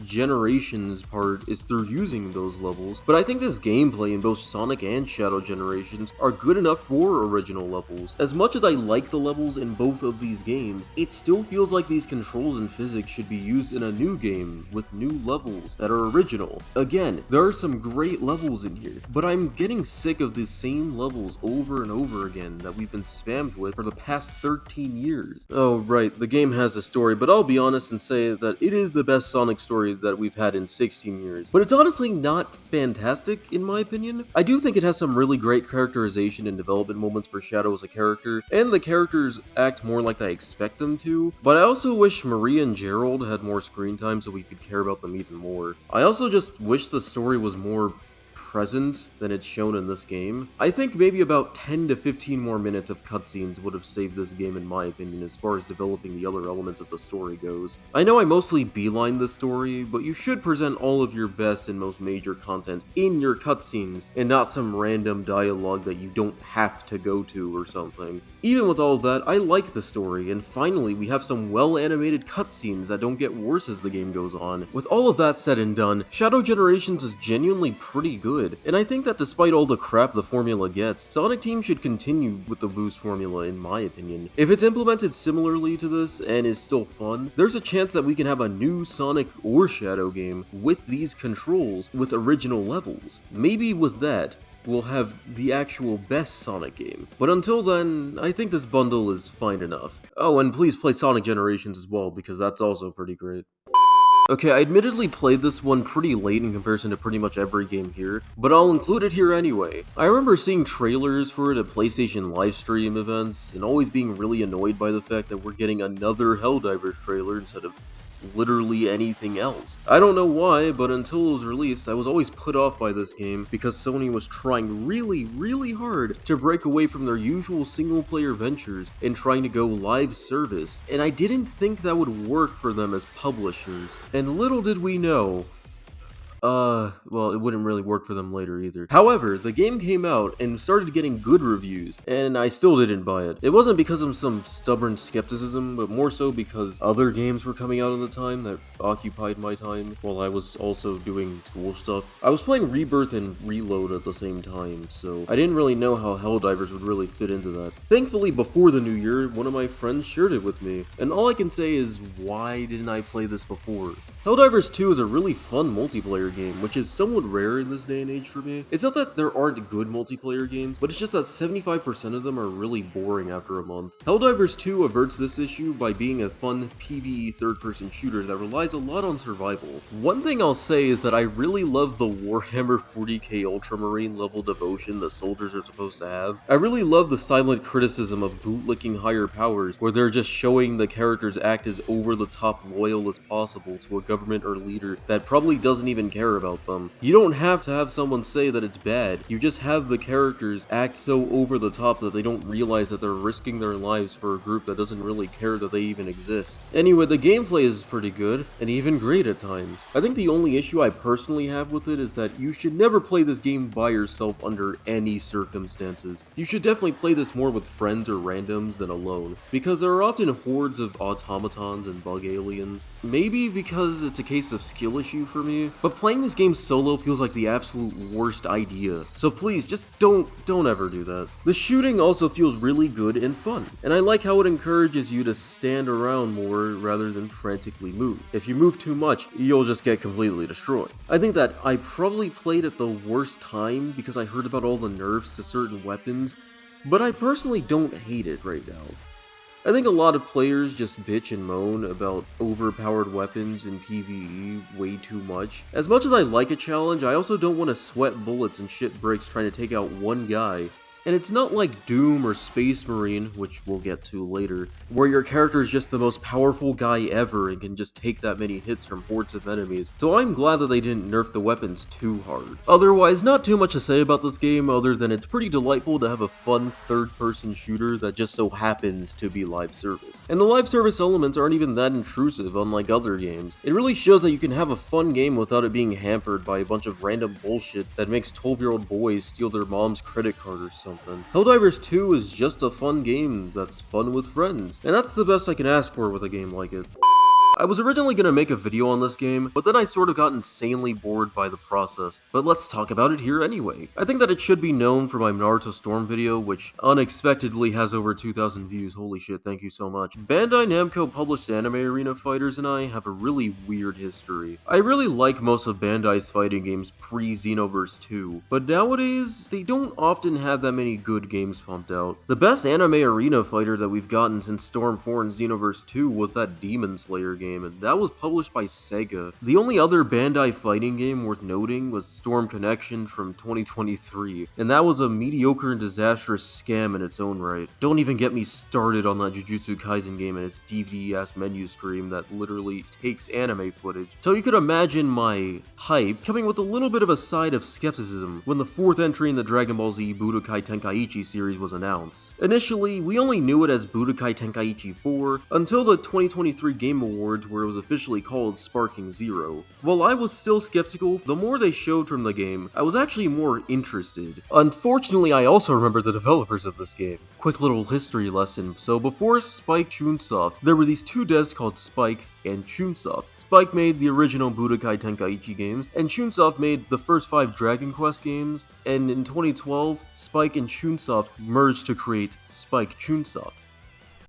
Speaker 1: generations part is through using those levels, but I think this gameplay in both Sonic and Shadow Generations are good enough for original levels. As much as I like the levels in both of these games, it still feels like these controls and physics should be used in a new game with new levels that are original. Again, there are some great levels in here, but I'm getting sick of the same levels over and over again that we've been spammed with for the past 13 years. Oh right, the game has a story, but I'll be honest and say that it is the best Sonic story that we've had in 16 years. But it's honestly not fantastic in my opinion. I do think it has some really great characterization and development moments for Shadow as a character, and the characters act more like I expect them to, but I also wish Maria and Gerald had more screen time so we could care about them even more. I also just wish the story was more present than it's shown in this game. I think maybe about 10 to 15 more minutes of cutscenes would have saved this game in my opinion as far as developing the other elements of the story goes. I know I mostly beeline the story, but you should present all of your best and most major content in your cutscenes and not some random dialogue that you don't have to go to or something. Even with all that, I like the story, and finally we have some well-animated cutscenes that don't get worse as the game goes on. With all of that said and done, Shadow Generations is genuinely pretty good, and I think that despite all the crap the formula gets, Sonic Team should continue with the boost formula in my opinion. If it's implemented similarly to this and is still fun, there's a chance that we can have a new Sonic or Shadow game with these controls with original levels. Maybe with that, we'll have the actual best Sonic game. But until then, I think this bundle is fine enough. Oh, and please play Sonic Generations as well, because that's also pretty great. Okay, I admittedly played this one pretty late in comparison to pretty much every game here, but I'll include it here anyway. I remember seeing trailers for it at PlayStation livestream events, and always being really annoyed by the fact that we're getting another Helldivers trailer instead of literally anything else. I don't know why, but until it was released, I was always put off by this game because Sony was trying really hard to break away from their usual single-player ventures and trying to go live service, and I didn't think that would work for them as publishers. And little did we know, well, it wouldn't really work for them later either. However, the game came out and started getting good reviews, and I still didn't buy it. It wasn't because of some stubborn skepticism, but more so because other games were coming out at the time that occupied my time while I was also doing school stuff. I was playing Rebirth and Reload at the same time, so I didn't really know how Helldivers would really fit into that. Thankfully, before the new year, one of my friends shared it with me, and all I can say is, why didn't I play this before? Helldivers 2 is a really fun multiplayer game, which is somewhat rare in this day and age for me. It's not that there aren't good multiplayer games, but it's just that 75% of them are really boring after a month. Helldivers 2 averts this issue by being a fun PvE third-person shooter that relies a lot on survival. One thing I'll say is that I really love the Warhammer 40k Ultramarine level devotion the soldiers are supposed to have. I really love the silent criticism of bootlicking higher powers, where they're just showing the characters act as over-the-top loyal as possible to a government or leader that probably doesn't even care about them. You don't have to have someone say that it's bad, you just have the characters act so over the top that they don't realize that they're risking their lives for a group that doesn't really care that they even exist. Anyway, the gameplay is pretty good, and even great at times. I think the only issue I personally have with it is that you should never play this game by yourself under any circumstances. You should definitely play this more with friends or randoms than alone, because there are often hordes of automatons and bug aliens. Maybe because it's a case of skill issue for me, but playing this game solo feels like the absolute worst idea. So please, just don't ever do that. The shooting also feels really good and fun, and I like how it encourages you to stand around more rather than frantically move. If you move too much, you'll just get completely destroyed. I think that I probably played at the worst time because I heard about all the nerfs to certain weapons, but I personally don't hate it right now. I think a lot of players just bitch and moan about overpowered weapons in PvE way too much. As much as I like a challenge, I also don't want to sweat bullets and shit bricks trying to take out one guy. And it's not like Doom or Space Marine, which we'll get to later, where your character is just the most powerful guy ever and can just take that many hits from hordes of enemies, so I'm glad that they didn't nerf the weapons too hard. Otherwise, not too much to say about this game other than it's pretty delightful to have a fun third-person shooter that just so happens to be live service. And the live service elements aren't even that intrusive, unlike other games. It really shows that you can have a fun game without it being hampered by a bunch of random bullshit that makes 12-year-old boys steal their mom's credit card or something. Helldivers 2 is just a fun game that's fun with friends, and that's the best I can ask for with a game like it. I was originally going to make a video on this game, but then I sort of got insanely bored by the process, but let's talk about it here anyway. I think that it should be known for my Naruto Storm video, which unexpectedly has over 2,000 views, holy shit, thank you so much. Bandai Namco published anime arena Fighterz and I have a really weird history. I really like most of Bandai's fighting games pre-Xenoverse 2, but nowadays, they don't often have that many good games pumped out. The best anime arena fighter that we've gotten since Storm 4 and Xenoverse 2 was that Demon Slayer game, and that was published by Sega. The only other Bandai fighting game worth noting was Storm Connection from 2023, and that was a mediocre and disastrous scam in its own right. Don't even get me started on that Jujutsu Kaisen game and its DVD-ass menu screen that literally takes anime footage. So you could imagine my hype coming with a little bit of a side of skepticism when the fourth entry in the Dragon Ball Z Budokai Tenkaichi series was announced. Initially, we only knew it as Budokai Tenkaichi 4 until the 2023 Game Awards, where it was officially called Sparking Zero. While I was still skeptical, the more they showed from the game, I was actually more interested. Unfortunately, I also remember the developers of this game. Quick little history lesson. So before Spike Chunsoft, there were these two devs called Spike and Chunsoft. Spike made the original Budokai Tenkaichi games, and Chunsoft made the first 5 Dragon Quest games, and in 2012, Spike and Chunsoft merged to create Spike Chunsoft.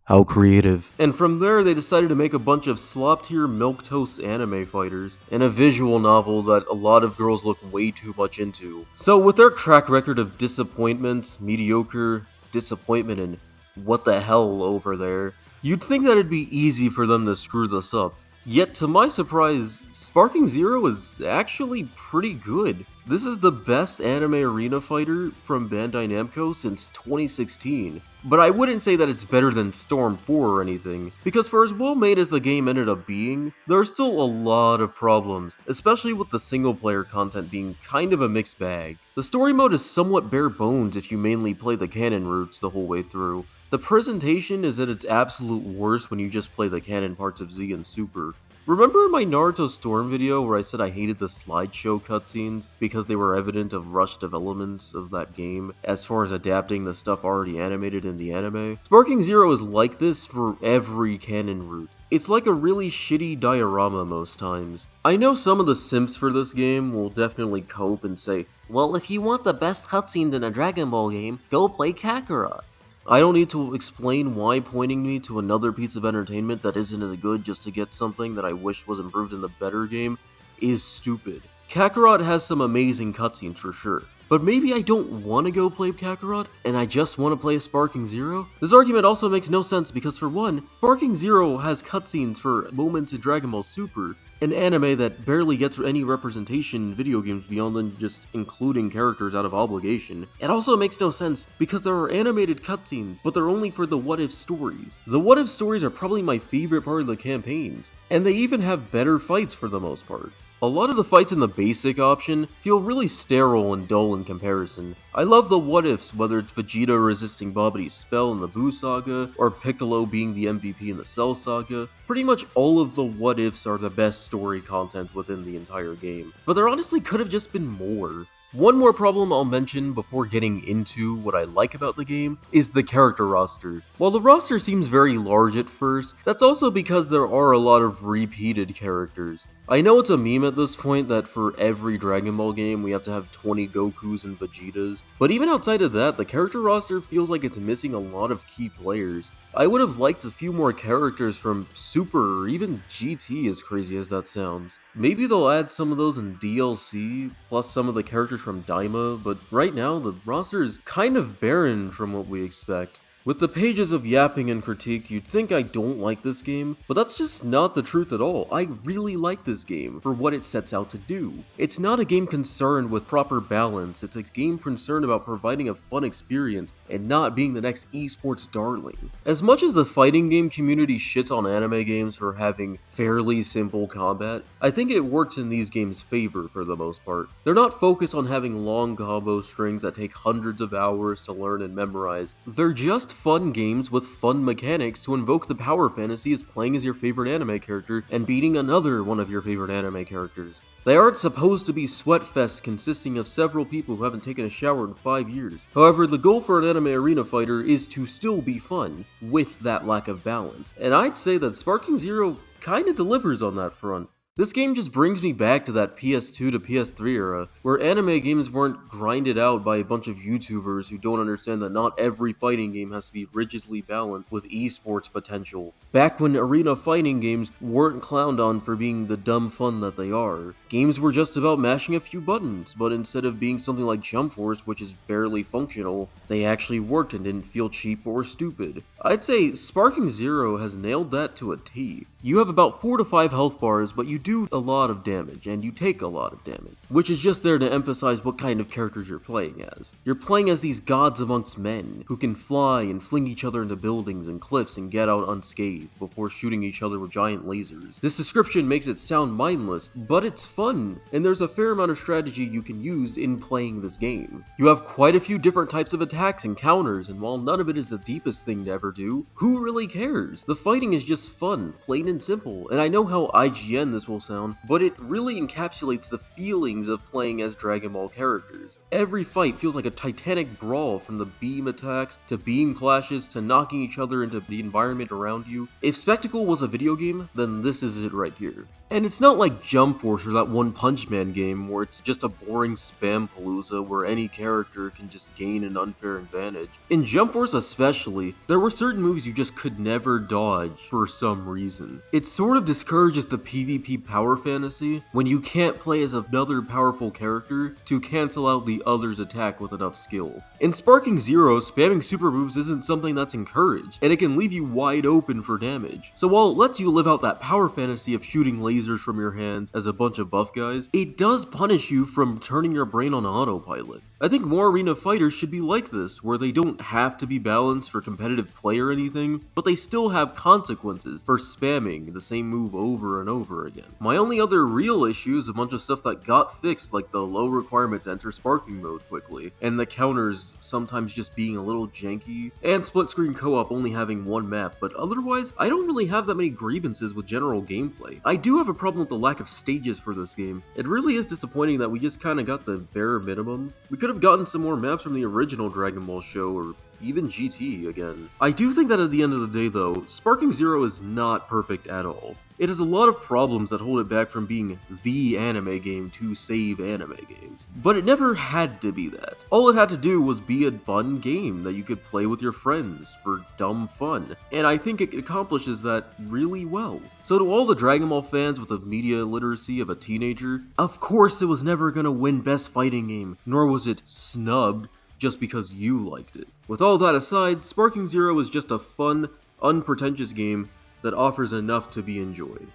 Speaker 1: How creative. And from there, they decided to make a bunch of slop-tier milquetoast anime fighters, and a visual novel that a lot of girls look way too much into. So with their track record of disappointment, mediocre, disappointment, and what the hell over there, you'd think that it'd be easy for them to screw this up. Yet to my surprise, Sparking Zero is actually pretty good. This is the best anime arena fighter from Bandai Namco since 2016. But I wouldn't say that it's better than Storm 4 or anything, because for as well made as the game ended up being, there are still a lot of problems, especially with the single player content being kind of a mixed bag. The story mode is somewhat bare bones if you mainly play the canon routes the whole way through. The presentation is at its absolute worst when you just play the canon parts of Z and Super. Remember my Naruto Storm video where I said I hated the slideshow cutscenes because they were evident of rushed development of that game as far as adapting the stuff already animated in the anime? Sparking Zero is like this for every canon route. It's like a really shitty diorama most times. I know some of the simps for this game will definitely cope and say, well, if you want the best cutscenes in a Dragon Ball game, go play Kakarot. I don't need to explain why pointing me to another piece of entertainment that isn't as good just to get something that I wish was improved in the better game is stupid. Kakarot has some amazing cutscenes for sure, but maybe I don't want to go play Kakarot and I just want to play Sparking Zero? This argument also makes no sense because for one, Sparking Zero has cutscenes for moments in Dragon Ball Super, an anime that barely gets any representation in video games beyond than just including characters out of obligation. It also makes no sense because there are animated cutscenes, but they're only for the what-if stories. The what-if stories are probably my favorite part of the campaigns, and they even have better fights for the most part. A lot of the fights in the basic option feel really sterile and dull in comparison. I love the what-ifs, whether it's Vegeta resisting Babadi's spell in the Buu Saga, or Piccolo being the MVP in the Cell Saga. Pretty much all of the what-ifs are the best story content within the entire game. But there honestly could have just been more. One more problem I'll mention before getting into what I like about the game is the character roster. While the roster seems very large at first, that's also because there are a lot of repeated characters. I know it's a meme at this point that for every Dragon Ball game we have to have 20 Gokus and Vegetas, but even outside of that, the character roster feels like it's missing a lot of key players. I would have liked a few more characters from Super or even GT, as crazy as that sounds. Maybe they'll add some of those in DLC, plus some of the characters from Daima, but right now the roster is kind of barren from what we expect. With the pages of yapping and critique, you'd think I don't like this game, but that's just not the truth at all. I really like this game for what it sets out to do. It's not a game concerned with proper balance, it's a game concerned about providing a fun experience and not being the next esports darling. As much as the fighting game community shits on anime games for having fairly simple combat, I think it works in these games' favor for the most part. They're not focused on having long combo strings that take hundreds of hours to learn and memorize. They're just fun games with fun mechanics to invoke the power fantasy as playing as your favorite anime character and beating another one of your favorite anime characters. They aren't supposed to be sweatfests consisting of several people who haven't taken a shower in 5 years. However, the goal for an anime arena fighter is to still be fun, with that lack of balance. And I'd say that Sparking Zero kinda delivers on that front. This game just brings me back to that PS2 to PS3 era, where anime games weren't grinded out by a bunch of YouTubers who don't understand that not every fighting game has to be rigidly balanced with esports potential. Back when arena fighting games weren't clowned on for being the dumb fun that they are. Games were just about mashing a few buttons, but instead of being something like Jump Force, which is barely functional, they actually worked and didn't feel cheap or stupid. I'd say Sparking Zero has nailed that to a T. You have about 4 to 5 health bars, but you do a lot of damage, and you take a lot of damage, which is just there to emphasize what kind of characters you're playing as. You're playing as these gods amongst men, who can fly and fling each other into buildings and cliffs and get out unscathed before shooting each other with giant lasers. This description makes it sound mindless, but it's fun, and there's a fair amount of strategy you can use in playing this game. You have quite a few different types of attacks and counters, and while none of it is the deepest thing to ever do, who really cares? The fighting is just fun, plain and simple, and I know how IGN this will sound, but it really encapsulates the feelings of playing as Dragon Ball characters. Every fight feels like a titanic brawl, from the beam attacks, to beam clashes, to knocking each other into the environment around you. If Spectacle was a video game, then this is it right here. And it's not like Jump Force or that One Punch Man game where it's just a boring spam palooza where any character can just gain an unfair advantage. In Jump Force especially, there were certain moves you just could never dodge for some reason. It sort of discourages the PvP power fantasy when you can't play as another powerful character to cancel out the other's attack with enough skill. In Sparking Zero, spamming super moves isn't something that's encouraged, and it can leave you wide open for damage. So while it lets you live out that power fantasy of shooting lasers from your hands as a bunch of buff guys, it does punish you from turning your brain on autopilot. I think more arena fighters should be like this, where they don't have to be balanced for competitive play or anything, but they still have consequences for spamming the same move over and over again. My only other real issue is a bunch of stuff that got fixed, like the low requirement to enter sparking mode quickly, and the counters sometimes just being a little janky, and split screen co-op only having one map, but otherwise, I don't really have that many grievances with general gameplay. I do have a problem with the lack of stages for this game. It really is disappointing that we just kinda got the bare minimum. We could have gotten some more maps from the original Dragon Ball show, or even GT again. I do think that at the end of the day though, Sparking Zero is not perfect at all. It has a lot of problems that hold it back from being the anime game to save anime games. But it never had to be that. All it had to do was be a fun game that you could play with your friends for dumb fun, and I think it accomplishes that really well. So to all the Dragon Ball fans with the media literacy of a teenager, of course it was never gonna win Best Fighting Game, nor was it snubbed just because you liked it. With all that aside, Sparking Zero is just a fun, unpretentious game that offers enough to be enjoyed.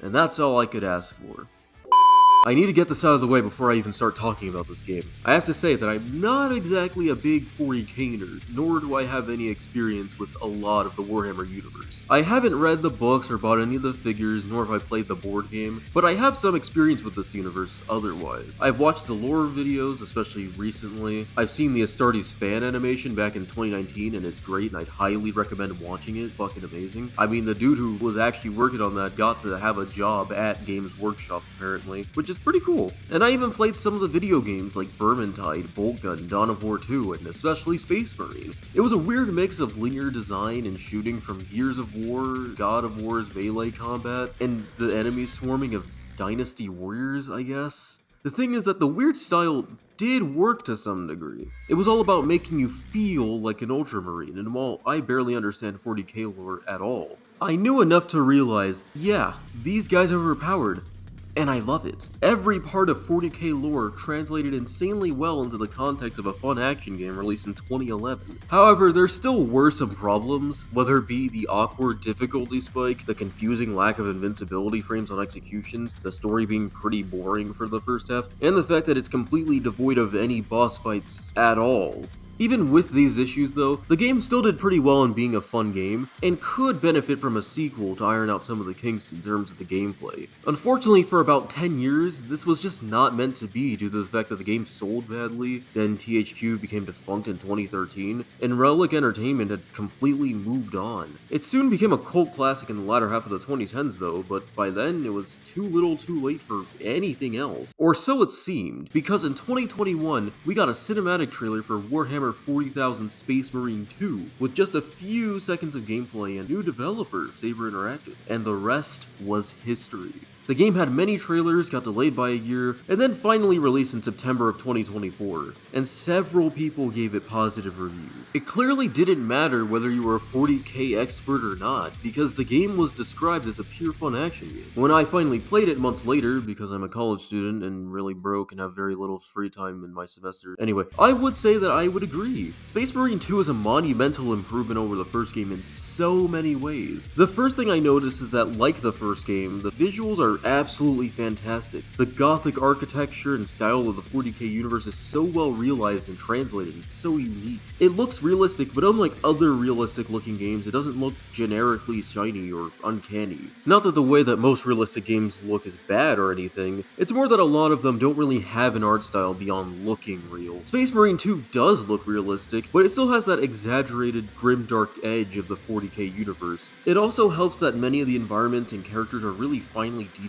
Speaker 1: And that's all I could ask for. I need to get this out of the way before I even start talking about this game. I have to say that I'm not exactly a big 40k nerd, nor do I have any experience with a lot of the Warhammer universe. I haven't read the books or bought any of the figures, nor have I played the board game, but I have some experience with this universe otherwise. I've watched the lore videos, especially recently. I've seen the Astartes fan animation back in 2019, and it's great, and I'd highly recommend watching it. Fucking amazing. I mean, the dude who was actually working on that got to have a job at Games Workshop, apparently, which is pretty cool. And I even played some of the video games like Vermintide, Bolt Gun, Dawn of War 2, and especially Space Marine. It was a weird mix of linear design and shooting from Gears of War, God of War's melee combat, and the enemies swarming of Dynasty Warriors, I guess. The thing is that the weird style did work to some degree. It was all about making you feel like an Ultramarine, and while I barely understand 40k lore at all, I knew enough to realize, yeah, these guys are overpowered. And I love it. Every part of 40k lore translated insanely well into the context of a fun action game released in 2011. However, there still were some problems, whether it be the awkward difficulty spike, the confusing lack of invincibility frames on executions, the story being pretty boring for the first half, and the fact that it's completely devoid of any boss fights at all. Even with these issues though, the game still did pretty well in being a fun game, and could benefit from a sequel to iron out some of the kinks in terms of the gameplay. Unfortunately, for about 10 years, this was just not meant to be due to the fact that the game sold badly, then THQ became defunct in 2013, and Relic Entertainment had completely moved on. It soon became a cult classic in the latter half of the 2010s though, but by then it was too little too late for anything else. Or so it seemed, because in 2021, we got a cinematic trailer for Warhammer 40,000 Space Marine 2, with just a few seconds of gameplay and new developer, Saber Interactive, and the rest was history. The game had many trailers, got delayed by a year, and then finally released in September of 2024, and several people gave it positive reviews. It clearly didn't matter whether you were a 40k expert or not, because the game was described as a pure fun action game. When I finally played it months later, because I'm a college student and really broke and have very little free time in my semester, anyway, I would say that I would agree. Space Marine 2 is a monumental improvement over the first game in so many ways. The first thing I noticed is that, like the first game, the visuals are absolutely fantastic. The gothic architecture and style of the 40k universe is so well realized and translated, it's so unique. It looks realistic, but unlike other realistic looking games, it doesn't look generically shiny or uncanny. Not that the way that most realistic games look is bad or anything, it's more that a lot of them don't really have an art style beyond looking real. Space Marine 2 does look realistic, but it still has that exaggerated grimdark edge of the 40k universe. It also helps that many of the environments and characters are really finely detailed.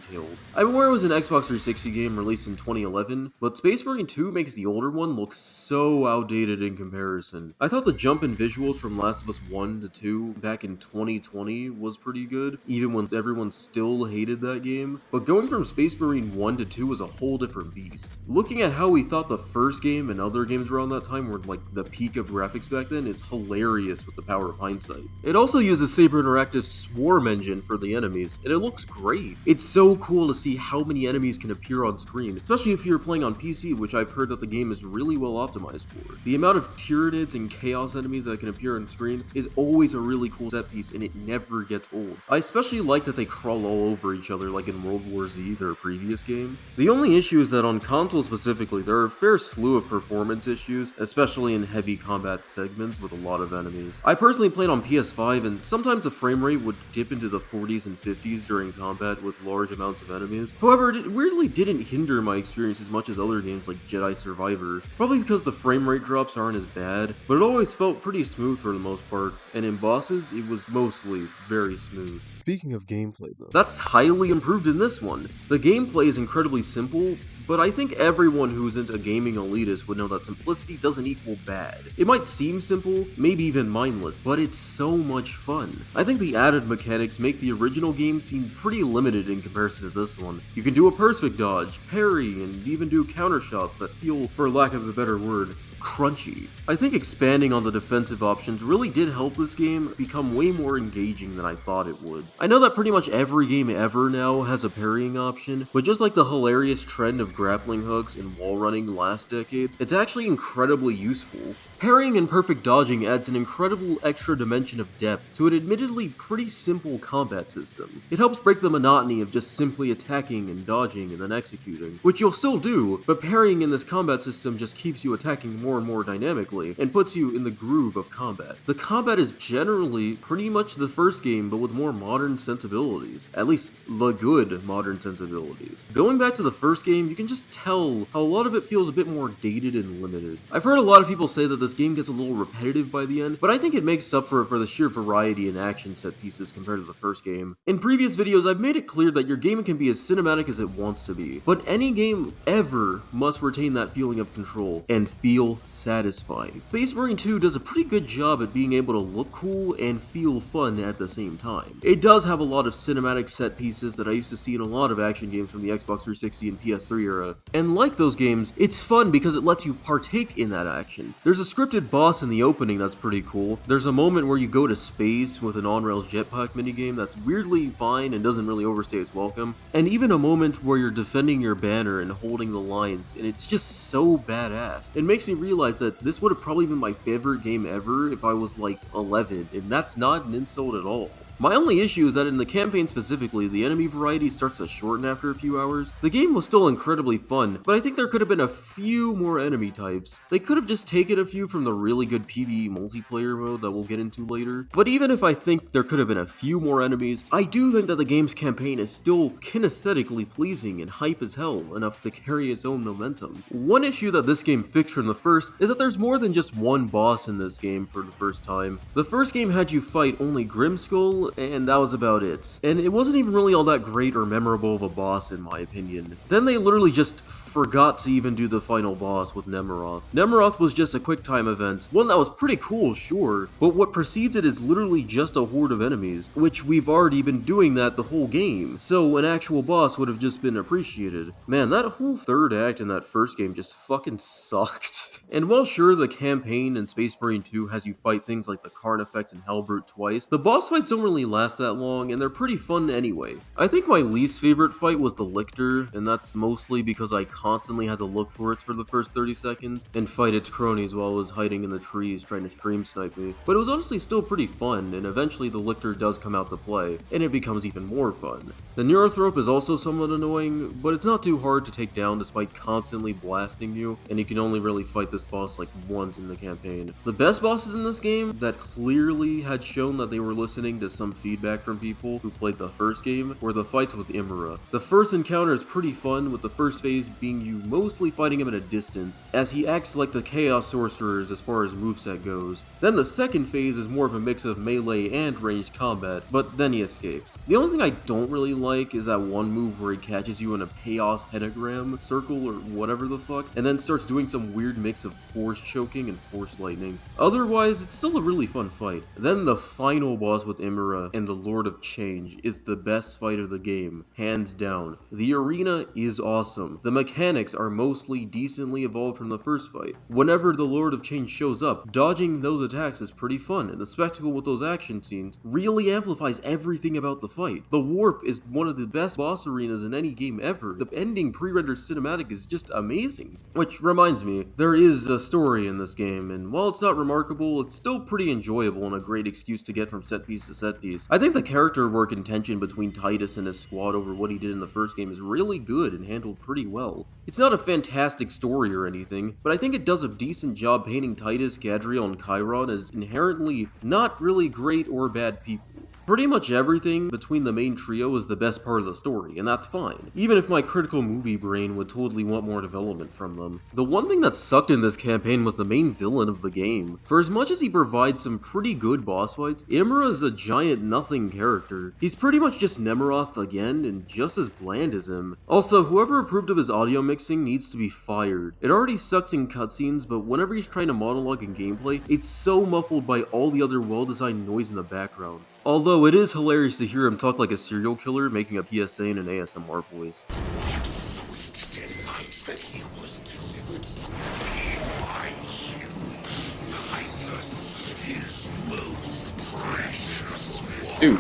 Speaker 1: I'm aware it was an Xbox 360 game released in 2011, but Space Marine 2 makes the older one look so outdated in comparison. I thought the jump in visuals from Last of Us 1 to 2 back in 2020 was pretty good, even when everyone still hated that game, but going from Space Marine 1 to 2 was a whole different beast. Looking at how we thought the first game and other games around that time were like the peak of graphics back then, it's hilarious with the power of hindsight. It also uses Saber Interactive's Swarm engine for the enemies, and it looks great. It's so cool to see how many enemies can appear on screen, especially if you're playing on PC, which I've heard that the game is really well optimized for. The amount of Tyranids and Chaos enemies that can appear on screen is always a really cool set piece, and it never gets old. I especially like that they crawl all over each other like in World War Z, their previous game. The only issue is that on console specifically, there are a fair slew of performance issues, especially in heavy combat segments with a lot of enemies. I personally played on PS5, and sometimes the frame rate would dip into the 40s and 50s during combat with large amounts of enemies. However, it weirdly didn't hinder my experience as much as other games like Jedi Survivor, probably because the frame rate drops aren't as bad, but it always felt pretty smooth for the most part, and in bosses, it was mostly very smooth.
Speaker 2: Speaking of gameplay though,
Speaker 1: That's highly improved in this one. The gameplay is incredibly simple, but I think everyone who's into gaming elitist would know that simplicity doesn't equal bad. It might seem simple, maybe even mindless, but it's so much fun. I think the added mechanics make the original game seem pretty limited in comparison to this one. You can do a perfect dodge, parry, and even do counter shots that feel, for lack of a better word, crunchy. I think expanding on the defensive options really did help this game become way more engaging than I thought it would. I know that pretty much every game ever now has a parrying option, but just like the hilarious trend of grappling hooks and wall running last decade, it's actually incredibly useful. Parrying and perfect dodging adds an incredible extra dimension of depth to an admittedly pretty simple combat system. It helps break the monotony of just simply attacking and dodging and then executing, which you'll still do, but parrying in this combat system just keeps you attacking more and more dynamically, and puts you in the groove of combat. The combat is generally pretty much the first game, but with more modern sensibilities. At least, the good modern sensibilities. Going back to the first game, you can just tell how a lot of it feels a bit more dated and limited. I've heard a lot of people say that this game gets a little repetitive by the end, but I think it makes up for it for the sheer variety in action set pieces compared to the first game. In previous videos, I've made it clear that your game can be as cinematic as it wants to be, but any game ever must retain that feeling of control and feel satisfying. Space Marine 2 does a pretty good job at being able to look cool and feel fun at the same time. It does have a lot of cinematic set pieces that I used to see in a lot of action games from the Xbox 360 and PS3 era, and like those games, it's fun because it lets you partake in that action. There's a scripted boss in the opening that's pretty cool. There's a moment where you go to space with an on-rails jetpack minigame that's weirdly fine and doesn't really overstay its welcome, and even a moment where you're defending your banner and holding the lines, and it's just so badass. It makes me realize that this would have probably been my favorite game ever if I was like 11, and that's not an insult at all. My only issue is that in the campaign specifically, the enemy variety starts to shorten after a few hours. The game was still incredibly fun, but I think there could have been a few more enemy types. They could have just taken a few from the really good PvE multiplayer mode that we'll get into later. But even if I think there could have been a few more enemies, I do think that the game's campaign is still kinesthetically pleasing and hype as hell enough to carry its own momentum. One issue that this game fixed from the first is that there's more than just one boss in this game for the first time. The first game had you fight only Grimskull, and that was about it. And it wasn't even really all that great or memorable of a boss in my opinion. Then they literally just forgot to even do the final boss with Nemeroth. Nemeroth was just a quick time event, one that was pretty cool, sure, but what precedes it is literally just a horde of enemies, which we've already been doing that the whole game, so an actual boss would have just been appreciated. Man, that whole third act in that first game just fucking sucked. And while sure the campaign in Space Marine 2 has you fight things like the Carnifex and Hellbrute twice, the boss fights don't really last that long, and they're pretty fun anyway. I think my least favorite fight was the Lictor, and that's mostly because I constantly had to look for it for the first 30 seconds and fight its cronies while it was hiding in the trees trying to stream snipe me. But it was honestly still pretty fun, and eventually the Lictor does come out to play, and it becomes even more fun. The Neurothrope is also somewhat annoying, but it's not too hard to take down despite constantly blasting you, and you can only really fight this boss like once in the campaign. The best bosses in this game that clearly had shown that they were listening to some feedback from people who played the first game were the fights with Imra. The first encounter is pretty fun, with the first phase being you mostly fighting him at a distance, as he acts like the Chaos Sorcerers as far as moveset goes. Then the second phase is more of a mix of melee and ranged combat, but then he escapes. The only thing I don't really like is that one move where he catches you in a Chaos Pentagram circle or whatever the fuck, and then starts doing some weird mix of force choking and force lightning. Otherwise, it's still a really fun fight. Then the final boss with Imra and the Lord of Change is the best fight of the game, hands down. The arena is awesome. The mechanics are mostly decently evolved from the first fight. Whenever the Lord of Change shows up, dodging those attacks is pretty fun, and the spectacle with those action scenes really amplifies everything about the fight. The Warp is one of the best boss arenas in any game ever. The ending pre-rendered cinematic is just amazing. Which reminds me, there is a story in this game, and while it's not remarkable, it's still pretty enjoyable and a great excuse to get from set piece to set piece. I think the character work and tension between Titus and his squad over what he did in the first game is really good and handled pretty well. It's not a fantastic story or anything, but I think it does a decent job painting Titus, Gadriel, and Chiron as inherently not really great or bad people. Pretty much everything between the main trio is the best part of the story, and that's fine, even if my critical movie brain would totally want more development from them. The one thing that sucked in this campaign was the main villain of the game. For as much as he provides some pretty good boss fights, Imra is a giant nothing character. He's pretty much just Nemeroth again, and just as bland as him. Also, whoever approved of his audio mixing needs to be fired. It already sucks in cutscenes, but whenever he's trying to monologue in gameplay, it's so muffled by all the other well-designed noise in the background. Although it is hilarious to hear him talk like a serial killer, making a PSA in an ASMR voice.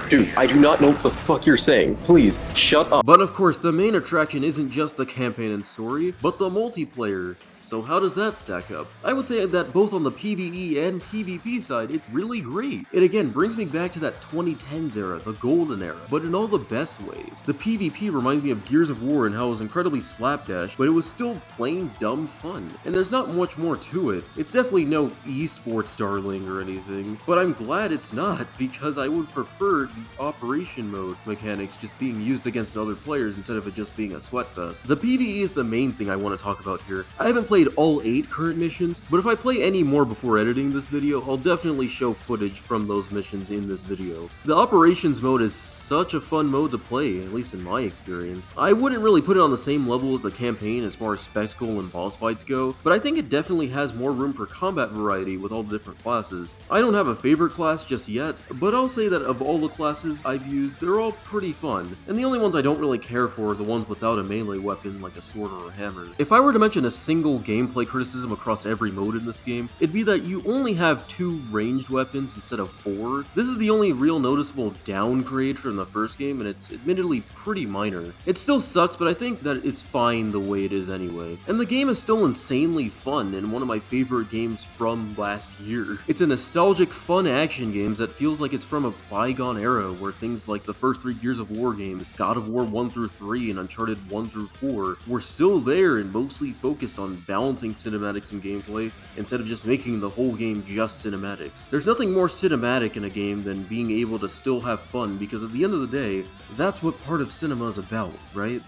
Speaker 2: Dude, I do not know what the fuck you're saying. Please, shut up.
Speaker 1: But of course, the main attraction isn't just the campaign and story, but the multiplayer. So how does that stack up? I would say that both on the PvE and PvP side, it's really great. It again brings me back to that 2010s era, the golden era, but in all the best ways. The PvP reminds me of Gears of War and how it was incredibly slapdash, but it was still plain dumb fun. And there's not much more to it. It's definitely no esports darling or anything, but I'm glad it's not, because I would prefer the operation mode mechanics just being used against other players instead of it just being a sweatfest. The PvE is the main thing I want to talk about here. I haven't played all 8 current missions, but if I play any more before editing this video, I'll definitely show footage from those missions in this video. The operations mode is such a fun mode to play, at least in my experience. I wouldn't really put it on the same level as the campaign as far as spectacle and boss fights go, but I think it definitely has more room for combat variety with all the different classes. I don't have a favorite class just yet, but I'll say that of all the classes I've used, they're all pretty fun, and the only ones I don't really care for are the ones without a melee weapon like a sword or a hammer. If I were to mention a single gameplay criticism across every mode in this game, it'd be that you only have 2 ranged weapons instead of 4. This is the only real noticeable downgrade from the first game, and it's admittedly pretty minor. It still sucks, but I think that it's fine the way it is anyway. And the game is still insanely fun and one of my favorite games from last year. It's a nostalgic, fun action game that feels like it's from a bygone era where things like the first 3 Gears of War games, God of War 1 through 3 and Uncharted 1 through 4, were still there and mostly focused on balancing cinematics and gameplay instead of just making the whole game just cinematics. There's nothing more cinematic in a game than being able to still have fun, because at the end of the day, that's what part of cinema is about, right?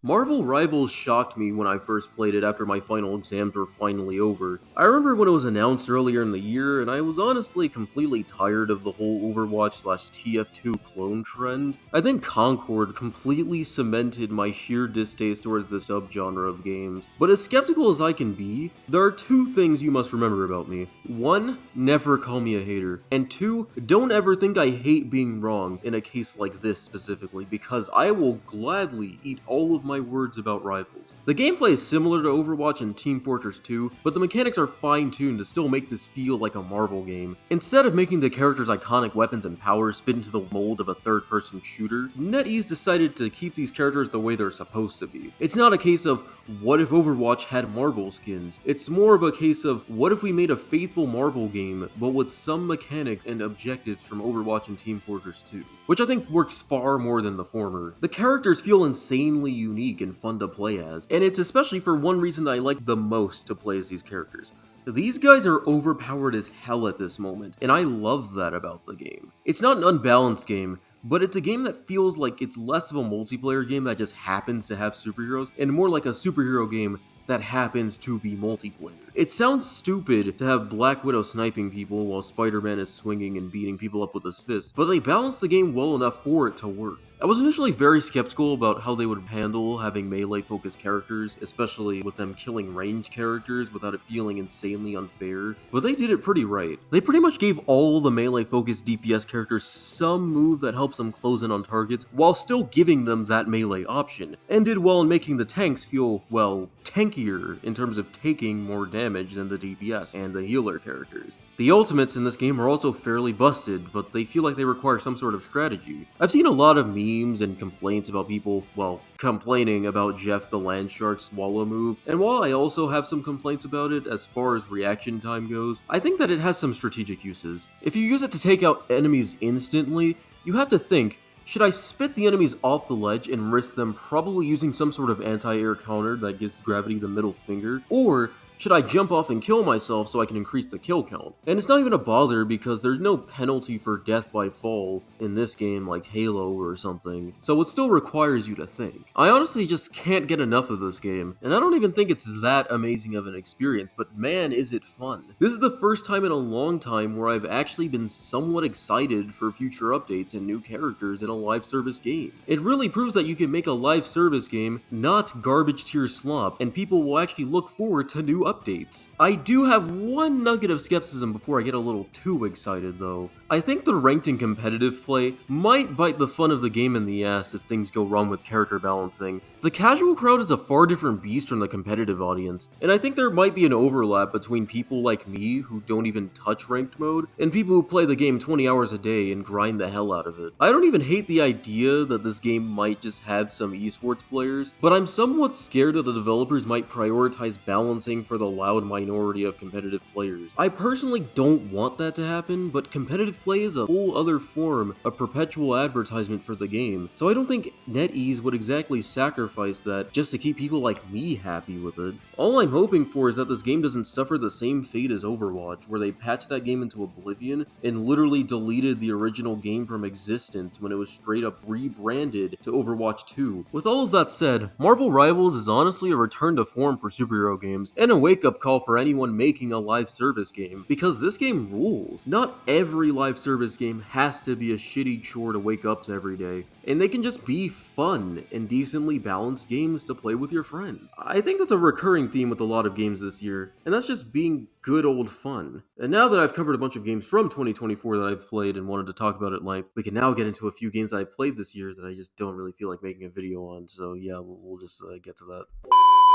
Speaker 1: Marvel Rivals shocked me when I first played it after my final exams were finally over. I remember when it was announced earlier in the year, and I was honestly completely tired of the whole Overwatch/TF2 clone trend. I think Concord completely cemented my sheer distaste towards this subgenre of games. But as skeptical as I can be, there are 2 things you must remember about me. 1, never call me a hater. And 2, don't ever think I hate being wrong in a case like this specifically, because I will gladly eat all of my words about Rivals. The gameplay is similar to Overwatch and Team Fortress 2, but the mechanics are fine-tuned to still make this feel like a Marvel game. Instead of making the characters' iconic weapons and powers fit into the mold of a third-person shooter, NetEase decided to keep these characters the way they're supposed to be. It's not a case of, what if Overwatch had Marvel skins? It's more of a case of, what if we made a faithful Marvel game, but with some mechanics and objectives from Overwatch and Team Fortress 2? Which I think works far more than the former. The characters feel insanely unique and fun to play as, and it's especially for one reason that I like the most to play as these characters. These guys are overpowered as hell at this moment, and I love that about the game. It's not an unbalanced game, but it's a game that feels like it's less of a multiplayer game that just happens to have superheroes, and more like a superhero game that happens to be multiplayer. It sounds stupid to have Black Widow sniping people while Spider-Man is swinging and beating people up with his fists, but they balance the game well enough for it to work. I was initially very skeptical about how they would handle having melee-focused characters, especially with them killing ranged characters without it feeling insanely unfair, but they did it pretty right. They pretty much gave all the melee-focused DPS characters some move that helps them close in on targets, while still giving them that melee option, and did well in making the tanks feel, well, tankier in terms of taking more damage than the DPS and the healer characters. The ultimates in this game are also fairly busted, but they feel like they require some sort of strategy. I've seen a lot of memes and complaints about people, well, complaining about Jeff the Landshark's swallow move, and while I also have some complaints about it as far as reaction time goes, I think that it has some strategic uses. If you use it to take out enemies instantly, you have to think, should I spit the enemies off the ledge and risk them probably using some sort of anti-air counter that gives gravity the middle finger, or Should I jump off and kill myself so I can increase the kill count? And it's not even a bother because there's no penalty for death by fall in this game like Halo or something, so it still requires you to think. I honestly just can't get enough of this game, and I don't even think it's that amazing of an experience, but man is it fun. This is the first time in a long time where I've actually been somewhat excited for future updates and new characters in a live service game. It really proves that you can make a live service game not garbage tier slop, and people will actually look forward to new updates. I do have one nugget of skepticism before I get a little too excited though. I think the ranked and competitive play might bite the fun of the game in the ass if things go wrong with character balancing. The casual crowd is a far different beast from the competitive audience, and I think there might be an overlap between people like me who don't even touch ranked mode, and people who play the game 20 hours a day and grind the hell out of it. I don't even hate the idea that this game might just have some esports players, but I'm somewhat scared that the developers might prioritize balancing for the loud minority of competitive players. I personally don't want that to happen, but competitive play is a whole other form of perpetual advertisement for the game, so I don't think NetEase would exactly sacrifice that just to keep people like me happy with it. All I'm hoping for is that this game doesn't suffer the same fate as Overwatch, where they patched that game into oblivion and literally deleted the original game from existence when it was straight up rebranded to Overwatch 2. With all of that said, Marvel Rivals is honestly a return to form for superhero games, and a wake-up call for anyone making a live service game, because this game rules. Not every live service game has to be a shitty chore to wake up to every day, and they can just be fun and decently balanced games to play with your friends. I think that's a recurring theme with a lot of games this year, and that's just being good old fun. And now that I've covered a bunch of games from 2024 that I've played and wanted to talk about at length, we can now get into a few games that I played this year that I just don't really feel like making a video on, so yeah, we'll just get to that.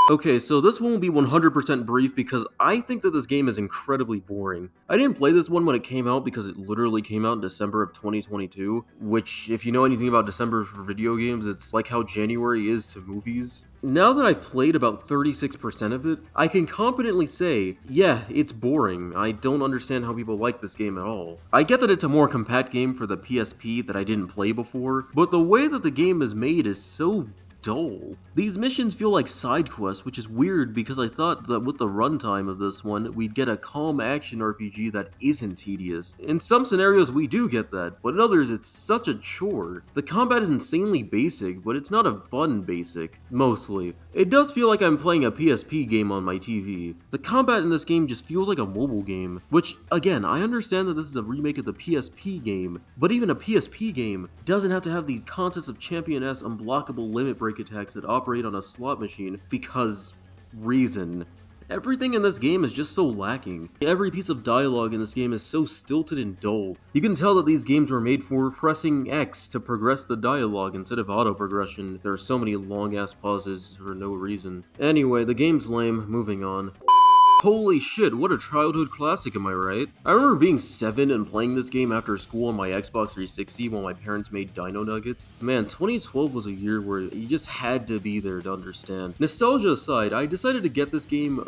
Speaker 1: Okay, so this one will be 100% brief because I think that this game is incredibly boring. I didn't play this one when it came out because it literally came out in December of 2022, which, if you know anything about December for video games, it's like how January is to movies. Now that I've played about 36% of it, I can confidently say, yeah, it's boring. I don't understand how people like this game at all. I get that it's a more compact game for the PSP that I didn't play before, but the way that the game is made is so dull. These missions feel like side quests, which is weird because I thought that with the runtime of this one, we'd get a calm action RPG that isn't tedious. In some scenarios we do get that, but in others it's such a chore. The combat is insanely basic, but it's not a fun basic, mostly. It does feel like I'm playing a PSP game on my TV. The combat in this game just feels like a mobile game, which, again, I understand that this is a remake of the PSP game, but even a PSP game doesn't have to have the concepts of Champion-S unblockable limit break attacks that operate on a slot machine because reason. Everything in this game is just so lacking. Every piece of dialogue in this game is so stilted and dull. You can tell that these games were made for pressing X to progress the dialogue instead of auto progression. There are so many long ass pauses for no reason. Anyway, the game's lame, moving on. Holy shit, what a childhood classic, am I right? I remember being 7 and playing this game after school on my Xbox 360 while my parents made Dino Nuggets. Man, 2012 was a year where you just had to be there to understand. Nostalgia aside, I decided to get this game,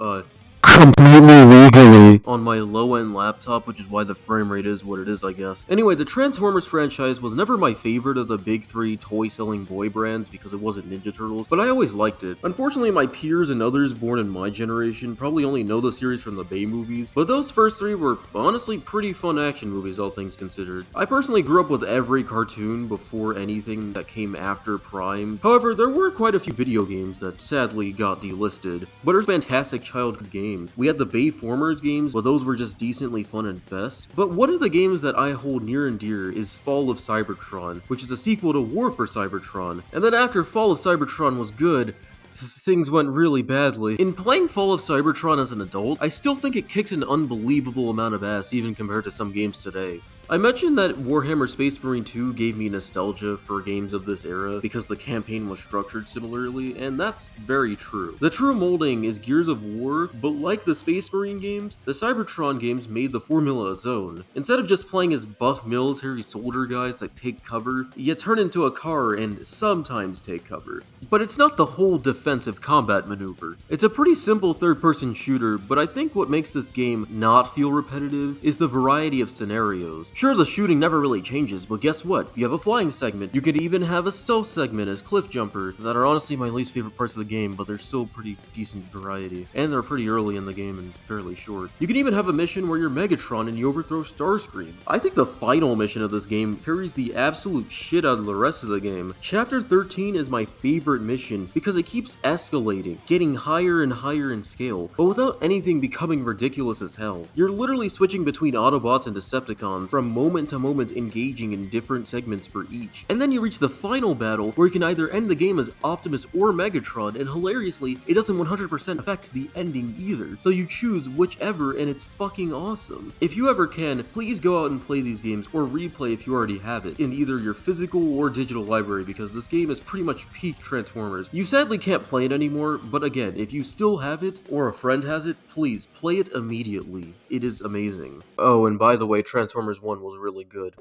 Speaker 1: completely legally on my low-end laptop, which is why the frame rate is what it is, I guess. Anyway, the Transformers franchise was never my favorite of the big 3 toy-selling boy brands because it wasn't Ninja Turtles, but I always liked it. Unfortunately, my peers and others born in my generation probably only know the series from the Bay movies, but those first 3 were honestly pretty fun action movies, all things considered. I personally grew up with every cartoon before anything that came after Prime. However, there were quite a few video games that sadly got delisted, but are fantastic childhood games. We had the Bayformers games, but those were just decently fun at best. But one of the games that I hold near and dear is Fall of Cybertron, which is a sequel to War for Cybertron. And then after Fall of Cybertron was good, things went really badly. In playing Fall of Cybertron as an adult, I still think it kicks an unbelievable amount of ass even compared to some games today. I mentioned that Warhammer Space Marine 2 gave me nostalgia for games of this era because the campaign was structured similarly, and that's very true. The true molding is Gears of War, but like the Space Marine games, the Cybertron games made the formula its own. Instead of just playing as buff military soldier guys that take cover, you turn into a car and sometimes take cover. But it's not the whole defensive combat maneuver. It's a pretty simple third-person shooter, but I think what makes this game not feel repetitive is the variety of scenarios. Sure, the shooting never really changes, but guess what? You have a flying segment. You could even have a stealth segment as Cliff Jumper, that are honestly my least favorite parts of the game, but they're still pretty decent variety. And they're pretty early in the game and fairly short. You can even have a mission where you're Megatron and you overthrow Starscream. I think the final mission of this game carries the absolute shit out of the rest of the game. Chapter 13 is my favorite mission because it keeps escalating, getting higher and higher in scale, but without anything becoming ridiculous as hell. You're literally switching between Autobots and Decepticons from moment to moment, engaging in different segments for each. And then you reach the final battle where you can either end the game as Optimus or Megatron, and hilariously, it doesn't 100% affect the ending either. So you choose whichever, and it's fucking awesome. If you ever can, please go out and play these games, or replay if you already have it, in either your physical or digital library, because this game is pretty much peak Transformers. You sadly can't play it anymore, but again, if you still have it, or a friend has it, please play it immediately. It is amazing. Oh, and by the way, Transformers 1 was really good.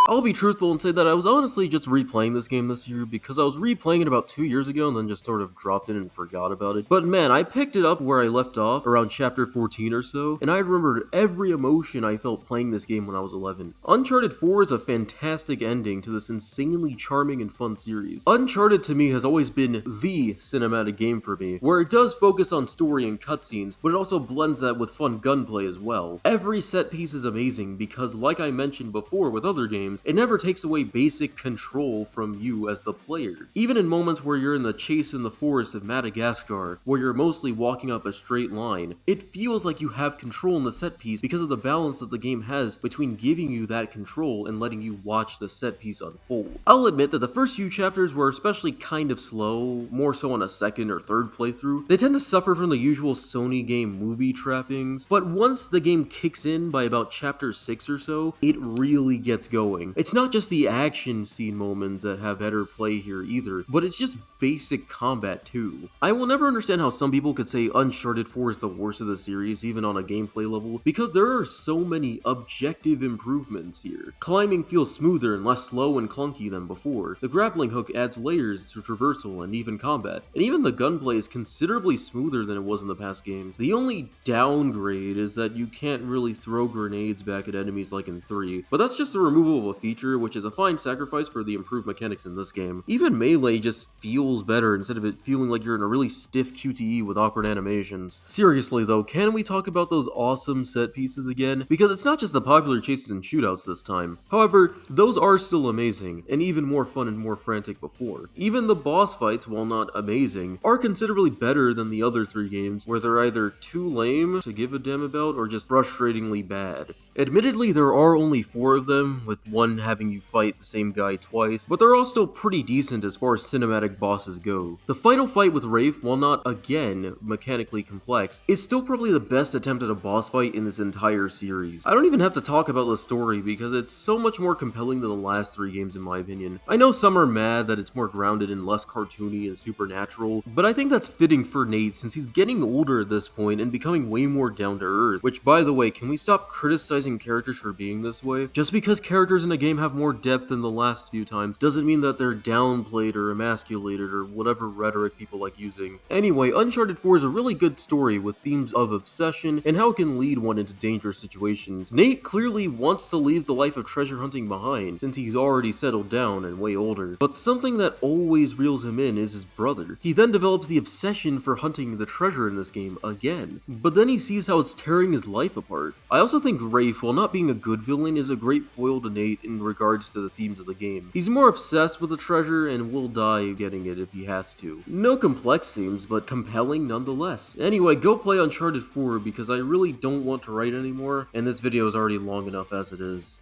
Speaker 1: I'll be truthful and say that I was honestly just replaying this game this year because I was replaying it about 2 years ago and then just sort of dropped it and forgot about it. But man, I picked it up where I left off, around chapter 14 or so, and I remembered every emotion I felt playing this game when I was 11. Uncharted 4 is a fantastic ending to this insanely charming and fun series. Uncharted to me has always been the cinematic game for me, where it does focus on story and cutscenes, but it also blends that with fun gunplay as well. Every set piece is amazing because, like I mentioned before with other games, it never takes away basic control from you as the player. Even in moments where you're in the chase in the forest of Madagascar, where you're mostly walking up a straight line, it feels like you have control in the set piece because of the balance that the game has between giving you that control and letting you watch the set piece unfold. I'll admit that the first few chapters were especially kind of slow, more so on a second or third playthrough. They tend to suffer from the usual Sony game movie trappings, but once the game kicks in by about chapter 6 or so, it really gets going. It's not just the action scene moments that have better play here either, but it's just basic combat too. I will never understand how some people could say Uncharted 4 is the worst of the series, even on a gameplay level, because there are so many objective improvements here. Climbing feels smoother and less slow and clunky than before. The grappling hook adds layers to traversal and even combat, and even the gunplay is considerably smoother than it was in the past games. The only downgrade is that you can't really throw grenades back at enemies like in 3, but that's just the removal of a feature, which is a fine sacrifice for the improved mechanics in this game. Even melee just feels better instead of it feeling like you're in a really stiff QTE with awkward animations. Seriously though, can we talk about those awesome set pieces again? Because it's not just the popular chases and shootouts this time. However, those are still amazing, and even more fun and more frantic before. Even the boss fights, while not amazing, are considerably better than the other 3 games, where they're either too lame to give a damn about or just frustratingly bad. Admittedly, there are only 4 of them, with one having you fight the same guy twice, but they're all still pretty decent as far as cinematic bosses go. The final fight with Rafe, while not, again, mechanically complex, is still probably the best attempt at a boss fight in this entire series. I don't even have to talk about the story because it's so much more compelling than the last 3 games in my opinion. I know some are mad that it's more grounded and less cartoony and supernatural, but I think that's fitting for Nate since he's getting older at this point and becoming way more down to earth, which by the way, can we stop criticizing characters for being this way? Just because characters in a game have more depth than the last few times doesn't mean that they're downplayed or emasculated or whatever rhetoric people like using. Anyway, Uncharted 4 is a really good story with themes of obsession and how it can lead one into dangerous situations. Nate clearly wants to leave the life of treasure hunting behind since he's already settled down and way older, but something that always reels him in is his brother. He then develops the obsession for hunting the treasure in this game again, but then he sees how it's tearing his life apart. I also think Rafe, while not being a good villain, is a great foil to Nate in regards to the themes of the game. He's more obsessed with the treasure and will die getting it if he has to. No complex themes, but compelling nonetheless. Anyway, go play Uncharted 4 because I really don't want to write anymore, and this video is already long enough as it is.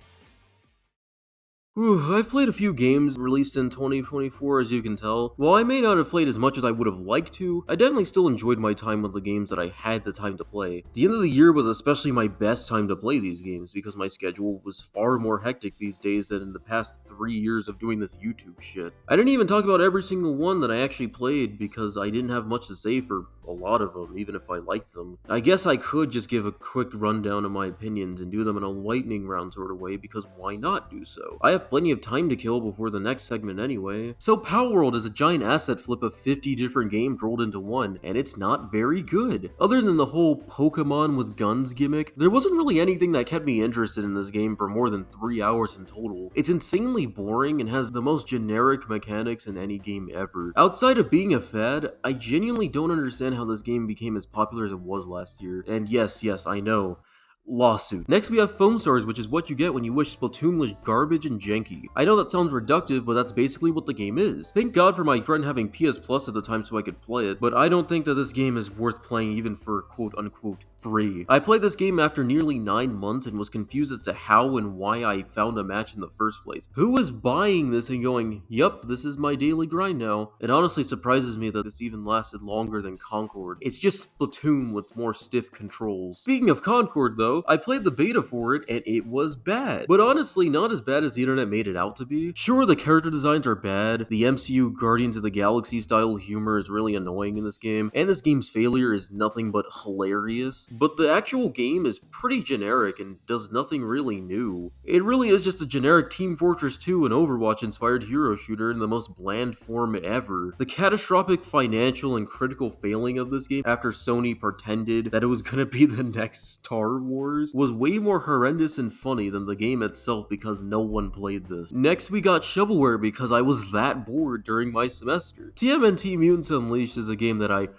Speaker 1: I've played a few games released in 2024, as you can tell. While I may not have played as much as I would have liked to, I definitely still enjoyed my time with the games that I had the time to play. The end of the year was especially my best time to play these games because my schedule was far more hectic these days than in the past 3 years of doing this YouTube shit. I didn't even talk about every single one that I actually played because I didn't have much to say for a lot of them, even if I like them. I guess I could just give a quick rundown of my opinions and do them in a lightning round sort of way, because why not do so? I have plenty of time to kill before the next segment anyway. So Palworld is a giant asset flip of 50 different games rolled into one, and it's not very good. Other than the whole Pokemon with guns gimmick, there wasn't really anything that kept me interested in this game for more than 3 hours in total. It's insanely boring and has the most generic mechanics in any game ever. Outside of being a fad, I genuinely don't understand how this game became as popular as it was last year. And yes, I know. Lawsuit. Next we have Foam Stars, which is what you get when you wish Splatoon was garbage and janky. I know that sounds reductive, but that's basically what the game is. Thank God for my friend having PS Plus at the time so I could play it, but I don't think that this game is worth playing even for quote-unquote free. I played this game after nearly 9 months and was confused as to how and why I found a match in the first place. Who was buying this and going, yup, this is my daily grind now? It honestly surprises me that this even lasted longer than Concord. It's just Splatoon with more stiff controls. Speaking of Concord though, I played the beta for it and it was bad. But honestly, not as bad as the internet made it out to be. Sure, the character designs are bad, the MCU Guardians of the Galaxy style humor is really annoying in this game, and this game's failure is nothing but hilarious, but the actual game is pretty generic and does nothing really new. It really is just a generic Team Fortress 2 and Overwatch inspired hero shooter in the most bland form ever. The catastrophic financial and critical failing of this game after Sony pretended that it was gonna be the next Star Wars was way more horrendous and funny than the game itself because no one played this. Next we got Shovelware because I was that bored during my semester. TMNT Mutants Unleashed is a game that I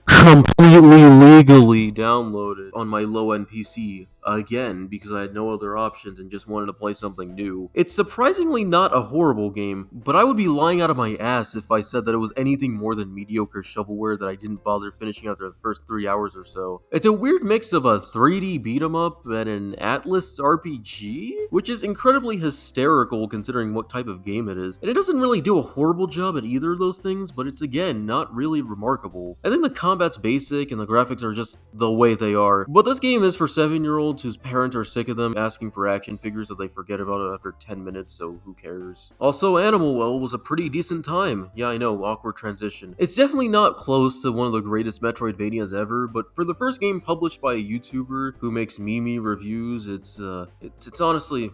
Speaker 1: completely legally downloaded on my low-end PC again because I had no other options and just wanted to play something new. It's surprisingly not a horrible game, but I would be lying out of my ass if I said that it was anything more than mediocre shovelware that I didn't bother finishing after the first 3 hours or so. It's a weird mix of a 3D beat-em-up and an Atlas RPG, which is incredibly hysterical considering what type of game it is, and it doesn't really do a horrible job at either of those things, but it's again not really remarkable. I think the combat's basic and the graphics are just the way they are, but this game is for 7-year-olds whose parents are sick of them asking for action figures that they forget about it after 10 minutes, so who cares. Also, Animal Well was a pretty decent time. Yeah, I know, awkward transition. It's definitely not close to one of the greatest Metroidvanias ever, but for the first game published by a YouTuber who makes meme reviews, it's honestly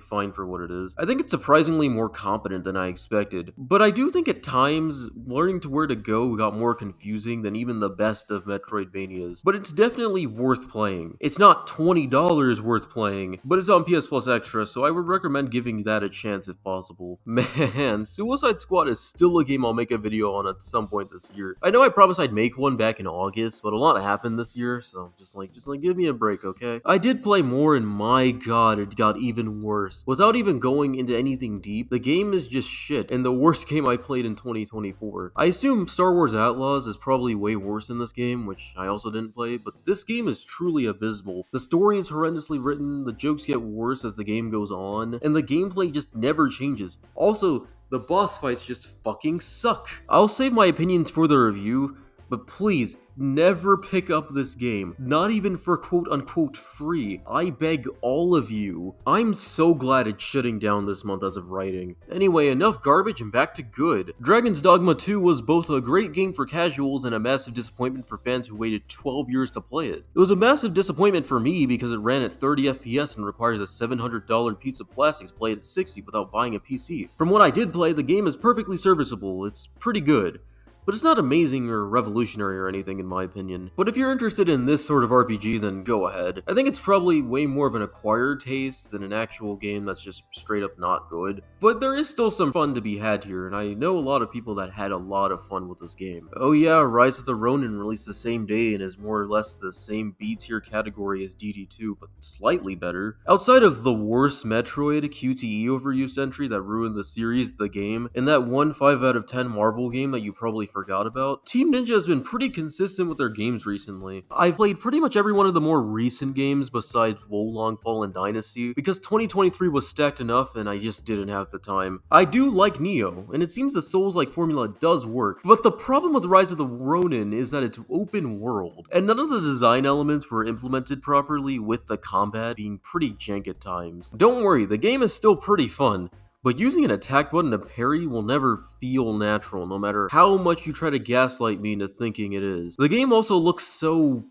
Speaker 1: fine for what it is. I think it's surprisingly more competent than I expected, but I do think at times learning to where to go got more confusing than even the best of Metroidvanias, but it's definitely worth playing. It's not $20 worth playing, but it's on PS Plus Extra, so I would recommend giving that a chance if possible. Man, Suicide Squad is still a game I'll make a video on at some point this year. I know I promised I'd make one back in August, but a lot happened this year, so just give me a break, okay? I did play more, and my god, it got even worse. Without even going into anything deep, the game is just shit, and the worst game I played in 2024. I assume Star Wars Outlaws is probably way worse than this game, which I also didn't play, but this game is truly abysmal. The story is horrendously written, the jokes get worse as the game goes on, and the gameplay just never changes. Also, the boss fights just fucking suck. I'll save my opinions for the review, but please, never pick up this game, not even for quote-unquote free. I beg all of you. I'm so glad it's shutting down this month as of writing. Anyway, enough garbage and back to good. Dragon's Dogma 2 was both a great game for casuals and a massive disappointment for fans who waited 12 years to play it. It was a massive disappointment for me because it ran at 30 FPS and requires a $700 piece of plastic to play it at 60 without buying a PC. From what I did play, the game is perfectly serviceable. It's pretty good. But it's not amazing or revolutionary or anything in my opinion. But if you're interested in this sort of RPG, then go ahead. I think it's probably way more of an acquired taste than an actual game that's just straight up not good. But there is still some fun to be had here, and I know a lot of people that had a lot of fun with this game. Oh yeah, Rise of the Ronin released the same day and is more or less the same B tier category as DD2, but slightly better. Outside of the worst Metroid QTE overuse entry that ruined the series, the game, and that one 5 out of 10 Marvel game that you probably forgot about, Team Ninja has been pretty consistent with their games recently. I've played pretty much every one of the more recent games besides Wolong Fallen Dynasty because 2023 was stacked enough and I just didn't have the time. I do like Nioh, and it seems the Souls-like formula does work, but the problem with Rise of the Ronin is that it's open world, and none of the design elements were implemented properly, with the combat being pretty jank at times. Don't worry, the game is still pretty fun, But using an attack button to parry will never feel natural, no matter how much you try to gaslight me into thinking it is. The game also looks so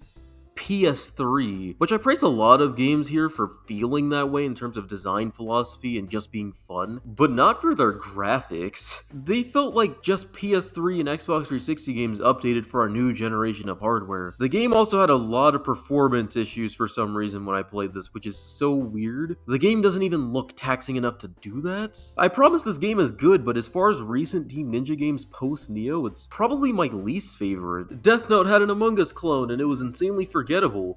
Speaker 1: PS3, which I praise a lot of games here for feeling that way in terms of design philosophy and just being fun, but not for their graphics. They felt like just PS3 and Xbox 360 games updated for a new generation of hardware. The game also had a lot of performance issues for some reason when I played this, which is so weird. The game doesn't even look taxing enough to do that. I promise this game is good, but as far as recent Team Ninja games post-Neo, it's probably my least favorite. Death Note had an Among Us clone, and it was insanely forgettable.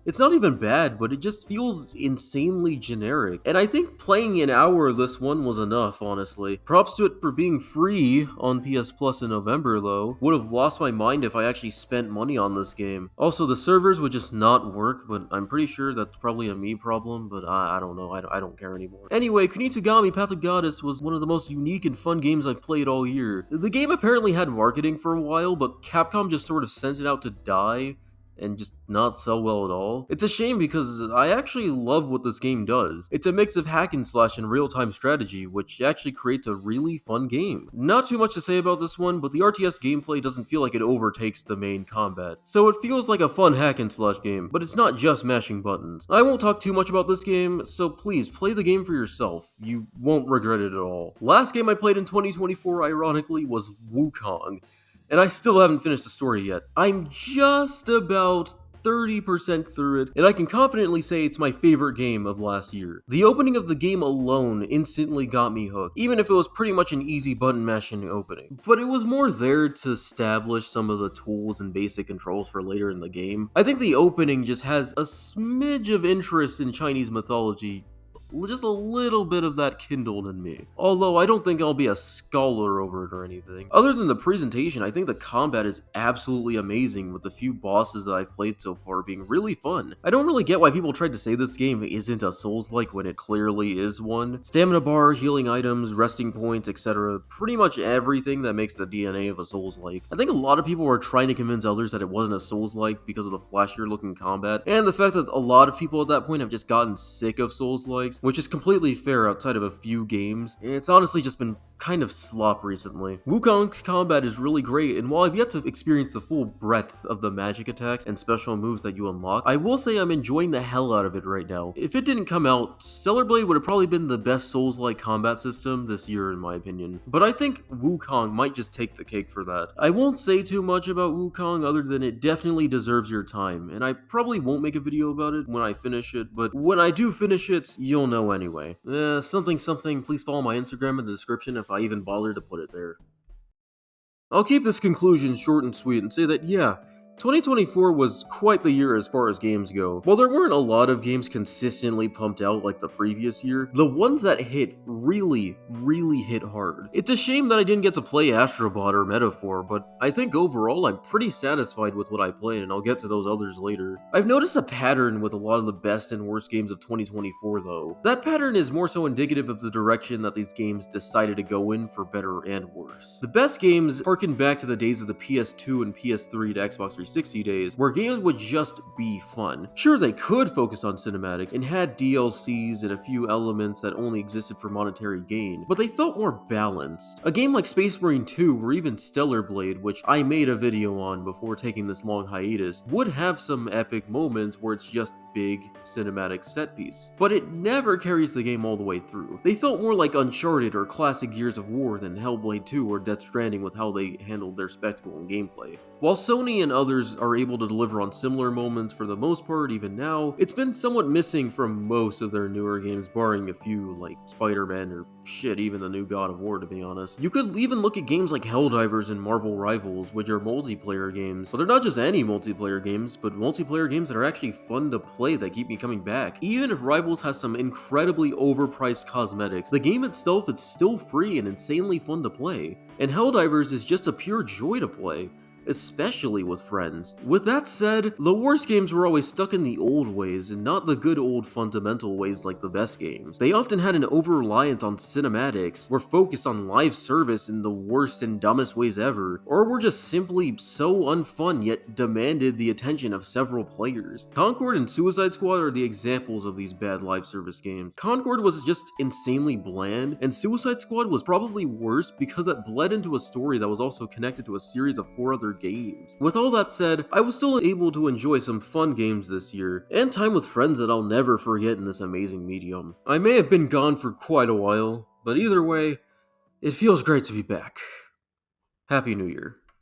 Speaker 1: It's not even bad, but it just feels insanely generic. And I think playing an hour of this one was enough, honestly. Props to it for being free on PS Plus in November, though. Would have lost my mind if I actually spent money on this game. Also, the servers would just not work, but I'm pretty sure that's probably a me problem, but I don't know. I don't care anymore. Anyway, Kunitsugami Path of Goddess was one of the most unique and fun games I've played all year. The game apparently had marketing for a while, but Capcom just sort of sent it out to die and just not sell well at all. It's a shame because I actually love what this game does. It's a mix of hack and slash and real-time strategy, which actually creates a really fun game. Not too much to say about this one, but the RTS gameplay doesn't feel like it overtakes the main combat. So it feels like a fun hack and slash game, but it's not just mashing buttons. I won't talk too much about this game, so please play the game for yourself. You won't regret it at all. Last game I played in 2024, ironically, was Wukong. And I still haven't finished the story yet. I'm just about 30% through it, and I can confidently say it's my favorite game of last year. The opening of the game alone instantly got me hooked, even if it was pretty much an easy button mashing opening. But it was more there to establish some of the tools and basic controls for later in the game. I think the opening just has a smidge of interest in Chinese mythology, just a little bit of that kindled in me. Although I don't think I'll be a scholar over it or anything. Other than the presentation, I think the combat is absolutely amazing, with the few bosses that I've played so far being really fun. I don't really get why people tried to say this game isn't a Souls-like when it clearly is one. Stamina bar, healing items, resting points, etc. Pretty much everything that makes the DNA of a Souls-like. I think a lot of people were trying to convince others that it wasn't a Souls-like because of the flashier looking combat, and the fact that a lot of people at that point have just gotten sick of Souls-likes, which is completely fair outside of a few games. It's honestly just been kind of slop recently. Wukong's combat is really great, and while I've yet to experience the full breadth of the magic attacks and special moves that you unlock, I will say I'm enjoying the hell out of it right now. If it didn't come out, Stellar Blade would have probably been the best Souls-like combat system this year in my opinion. But I think Wukong might just take the cake for that. I won't say too much about Wukong other than it definitely deserves your time, and I probably won't make a video about it when I finish it, but when I do finish it, you'll know anyway. Something, please follow my Instagram in the description if I even bother to put it there. I'll keep this conclusion short and sweet and say that, yeah, 2024 was quite the year as far as games go. While there weren't a lot of games consistently pumped out like the previous year, the ones that hit really hit hard. It's a shame that I didn't get to play Astrobot or Metaphor, but I think overall I'm pretty satisfied with what I played, and I'll get to those others later. I've noticed a pattern with a lot of the best and worst games of 2024 though. That pattern is more so indicative of the direction that these games decided to go in for better and worse. The best games harken back to the days of the PS2 and PS3 to Xbox 360 days, where games would just be fun. Sure, they could focus on cinematics and had DLCs and a few elements that only existed for monetary gain, but they felt more balanced. A game like Space Marine 2 or even Stellar Blade, which I made a video on before taking this long hiatus, would have some epic moments where it's just big cinematic set piece, but it never carries the game all the way through. They felt more like Uncharted or classic Gears of War than Hellblade 2 or Death Stranding with how they handled their spectacle and gameplay. While Sony and others are able to deliver on similar moments for the most part even now, it's been somewhat missing from most of their newer games, barring a few like Spider-Man or shit, even the new God of War to be honest. You could even look at games like Helldivers and Marvel Rivals, which are multiplayer games, but they're not just any multiplayer games, but multiplayer games that are actually fun to play that keep me coming back. Even if Rivals has some incredibly overpriced cosmetics, the game itself is still free and insanely fun to play, and Helldivers is just a pure joy to play. especially with friends. With that said, the worst games were always stuck in the old ways and not the good old fundamental ways like the best games. They often had an over-reliance on cinematics, were focused on live service in the worst and dumbest ways ever, or were just simply so unfun yet demanded the attention of several players. Concord and Suicide Squad are the examples of these bad live service games. Concord was just insanely bland, and Suicide Squad was probably worse because it bled into a story that was also connected to a series of 4 other games. With all that said, I was still able to enjoy some fun games this year, and time with friends that I'll never forget in this amazing medium. I may have been gone for quite a while, but either way, it feels great to be back. Happy New Year.